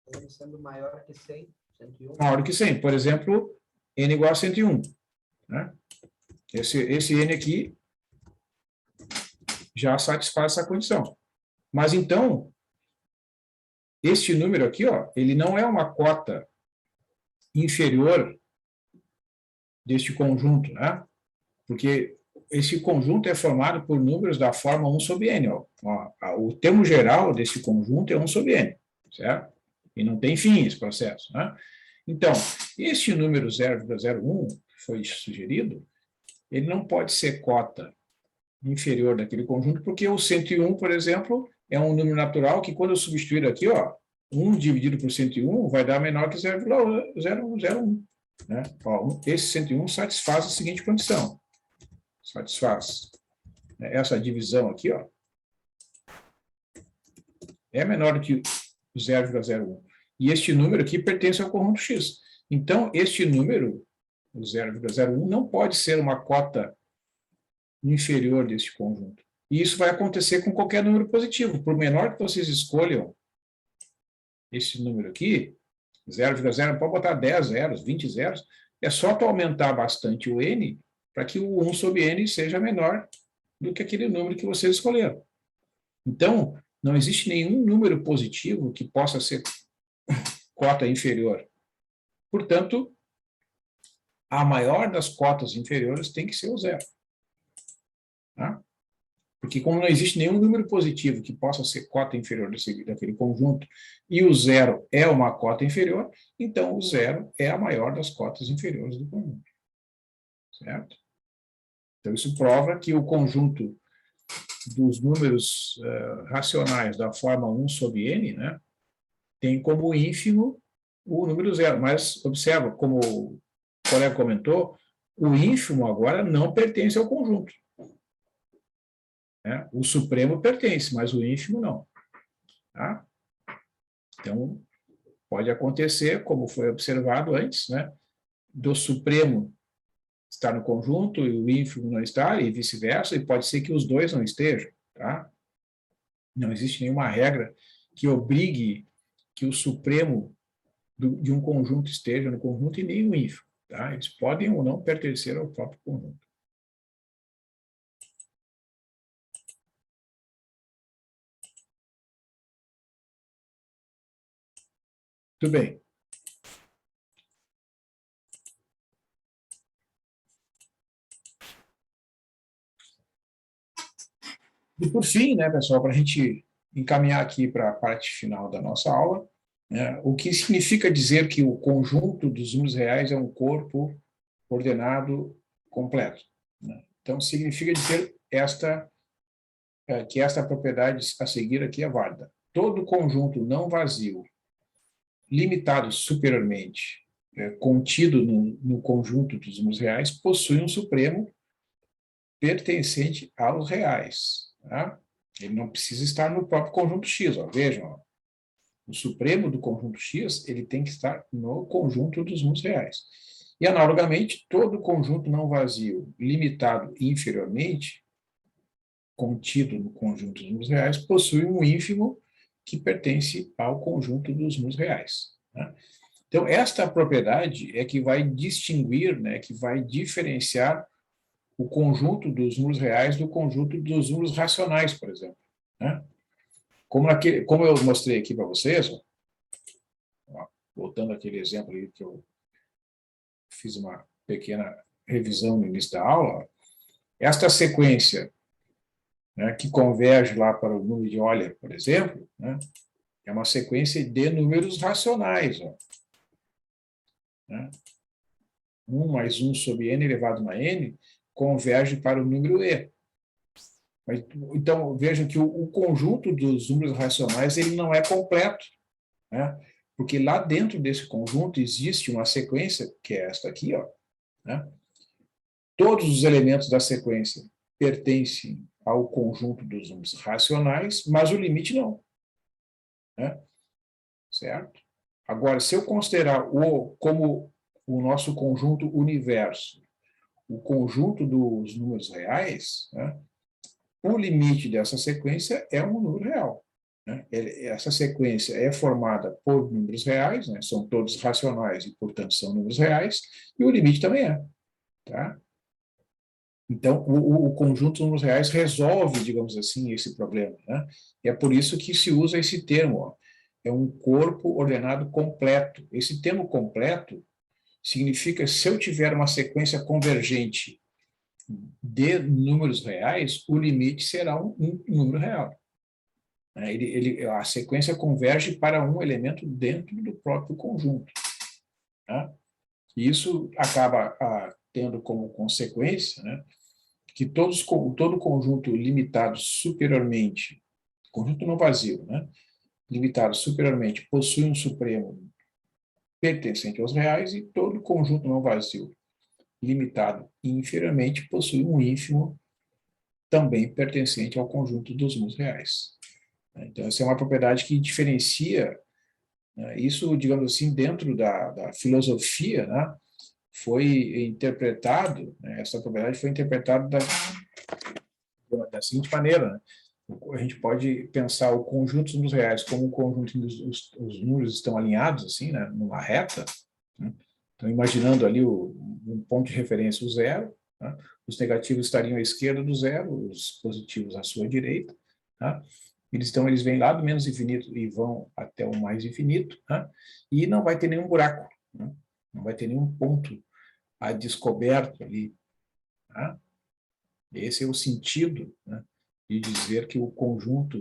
Ele sendo maior que 100, 101. Maior que 100. Por exemplo, N igual a 101. Né? Esse N aqui já satisfaz essa condição. Mas, então, este número aqui, ó, ele não é uma cota inferior deste conjunto, né? Porque esse conjunto é formado por números da forma 1 sobre N. Ó. O termo geral desse conjunto é 1 sobre N, certo? E não tem fim esse processo, né? Então, este número 0,01 que foi sugerido, ele não pode ser cota inferior daquele conjunto, porque o 101, por exemplo, é um número natural que, quando eu substituir aqui, ó, 1 dividido por 101 vai dar menor que 0,001. Né? Ó, esse 101 satisfaz a seguinte condição. Satisfaz essa divisão aqui, ó, é menor do que 0,01. E este número aqui pertence ao conjunto X. Então, este número, o 0,01, não pode ser uma cota inferior deste conjunto. E isso vai acontecer com qualquer número positivo. Por menor que vocês escolham esse número aqui, 0,0, pode botar 10 zeros, 20 zeros, é só tu aumentar bastante o N para que o 1 sobre N seja menor do que aquele número que vocês escolheram. Então, não existe nenhum número positivo que possa ser cota inferior. Portanto, a maior das cotas inferiores tem que ser o zero. Tá? Porque como não existe nenhum número positivo que possa ser cota inferior daquele conjunto, e o zero é uma cota inferior, então o zero é a maior das cotas inferiores do conjunto. Certo? Então, isso prova que o conjunto dos números racionais da forma 1 sobre n, né, tem como ínfimo o número zero. Mas, observa, como o colega comentou, o ínfimo agora não pertence ao conjunto. Né? O supremo pertence, mas o ínfimo não. Tá? Então, pode acontecer, como foi observado antes, né, do supremo estar no conjunto e o ínfimo não estar, e vice-versa, e pode ser que os dois não estejam. Tá? Não existe nenhuma regra que obrigue que o supremo de um conjunto esteja no conjunto e nem o ínfimo. Tá? Eles podem ou não pertencer ao próprio conjunto. Muito bem. E por fim, né, pessoal, para a gente encaminhar aqui para a parte final da nossa aula, né, o que significa dizer que o conjunto dos números reais é um corpo ordenado completo. Né? Então, significa dizer que esta propriedade a seguir aqui é válida. Todo conjunto não vazio, limitado superiormente, contido no conjunto dos números reais, possui um supremo pertencente aos reais. Tá? Ele não precisa estar no próprio conjunto X. Ó. Vejam, ó. O supremo do conjunto X ele tem que estar no conjunto dos números reais. E, analogamente, todo conjunto não vazio, limitado inferiormente, contido no conjunto dos números reais, possui um ínfimo que pertence ao conjunto dos números reais. Né? Então, esta propriedade é que vai distinguir, né, que vai diferenciar o conjunto dos números reais do conjunto dos números racionais, por exemplo. Né? Como eu mostrei aqui para vocês, ó, voltando àquele exemplo aí que eu fiz uma pequena revisão no início da aula, ó, esta sequência, né, que converge lá para o número de Euler, por exemplo, né, é uma sequência de números racionais. Ó, né? 1 mais 1 sobre n elevado a n converge para o número e. Então, vejam que o conjunto dos números racionais ele não é completo, né? Porque lá dentro desse conjunto existe uma sequência, que é esta aqui, ó, né? Todos os elementos da sequência pertencem ao conjunto dos números racionais, mas o limite não. Né? Certo? Agora, se eu considerar como o nosso conjunto universo, o conjunto dos números reais, né? O limite dessa sequência é um número real. Né? Essa sequência é formada por números reais, né? São todos racionais e, portanto, são números reais, e o limite também é. Tá? Então, o conjunto de números reais resolve, digamos assim, esse problema. Né? E é por isso que se usa esse termo. Ó. É um corpo ordenado completo. Esse termo completo significa se eu tiver uma sequência convergente de números reais, o limite será um número real. A sequência converge para um elemento dentro do próprio conjunto. Tá? E isso acaba tendo como consequência, né, que todo conjunto limitado superiormente, conjunto não vazio, né, limitado superiormente, possui um supremo pertencente aos reais e todo conjunto não vazio limitado inferiormente possui um ínfimo também pertencente ao conjunto dos números reais. Então, essa é uma propriedade que diferencia, né, isso, digamos assim, dentro da filosofia, né, foi interpretado, né, essa propriedade foi interpretada da seguinte maneira, né, a gente pode pensar o conjunto dos números reais como um conjunto em que os números estão alinhados, assim, né, numa reta, né, então imaginando ali um ponto de referência, o zero, né, os negativos estariam à esquerda do zero, os positivos à sua direita, tá? Eles vêm lá do menos infinito e vão até o mais infinito, né? E não vai ter nenhum buraco, né? Não vai ter nenhum ponto a descoberto ali, né? Esse é o sentido, né, de dizer que o conjunto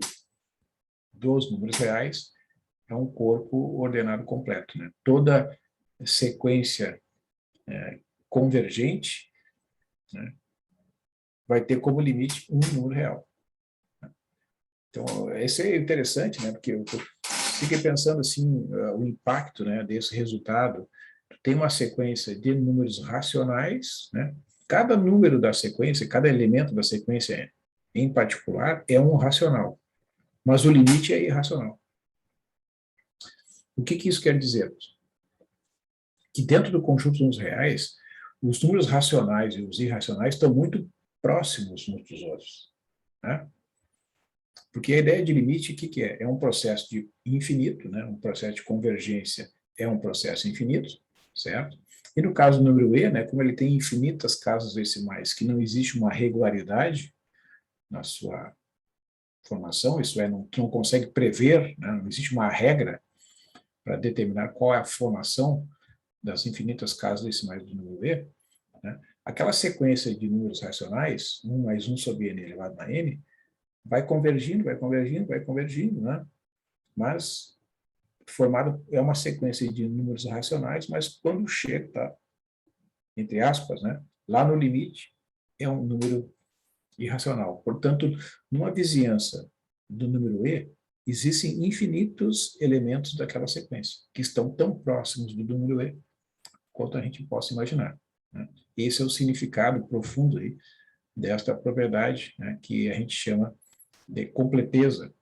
dos números reais é um corpo ordenado completo, né? Toda sequência convergente, né, vai ter como limite um número real. Então, esse é interessante, né? Porque eu fiquei pensando assim, o impacto, né, desse resultado. Tem uma sequência de números racionais, né? Cada número da sequência, cada elemento da sequência em particular é um racional, mas o limite é irracional. O que isso quer dizer? Que dentro do conjunto de números reais, os números racionais e os irracionais estão muito próximos uns dos outros, né? Porque a ideia de limite, o que é? É um processo de infinito, né? Um processo de convergência é um processo infinito, certo? E no caso do número e, né, como ele tem infinitas casas decimais, que não existe uma regularidade na sua formação, isso é, não consegue prever, né, não existe uma regra para determinar qual é a formação das infinitas casas decimais do número e, né, aquela sequência de números racionais, 1 mais 1 sobre n elevado a n, vai convergindo, né? Mas formado é uma sequência de números racionais, mas quando chega, tá, entre aspas, né, lá no limite, é um número irracional. Portanto, numa vizinhança do número e, existem infinitos elementos daquela sequência, que estão tão próximos do número e quanto a gente possa imaginar, né? Esse é o significado profundo aí desta propriedade, né, que a gente chama de completeza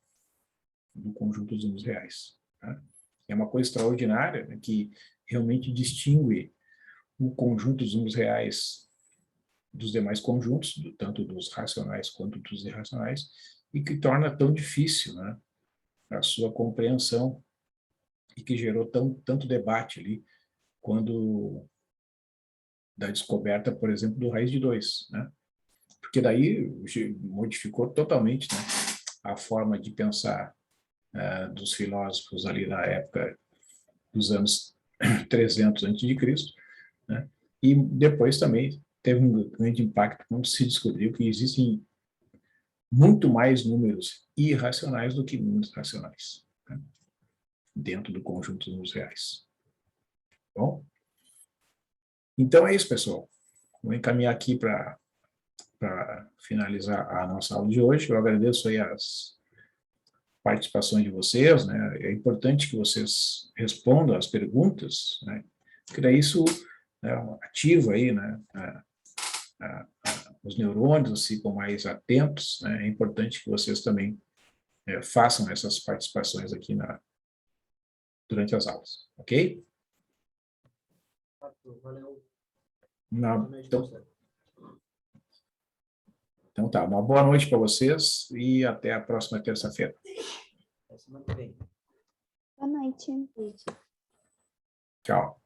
do conjunto dos números reais, tá? É uma coisa extraordinária, né, que realmente distingue o conjunto dos números reais dos demais conjuntos, tanto dos racionais quanto dos irracionais, e que torna tão difícil, né, a sua compreensão e que gerou tanto debate ali quando da descoberta, por exemplo, do raiz de 2, né? Porque daí modificou totalmente, né, a forma de pensar dos filósofos ali na época dos anos 300 a.C., né? E depois também teve um grande impacto quando se descobriu que existem muito mais números irracionais do que números racionais, né, dentro do conjunto dos números reais. Bom, então é isso, pessoal. Vou encaminhar aqui para finalizar a nossa aula de hoje. Eu agradeço aí as participações de vocês, né? É importante que vocês respondam as perguntas, né? Porque daí isso, né, ativa aí, né, os neurônios ficam mais atentos, né? É importante que vocês também façam essas participações aqui durante as aulas, ok? Valeu. Então tá, uma boa noite para vocês e até a próxima terça-feira. Até semana que vem. Boa noite. Tchau.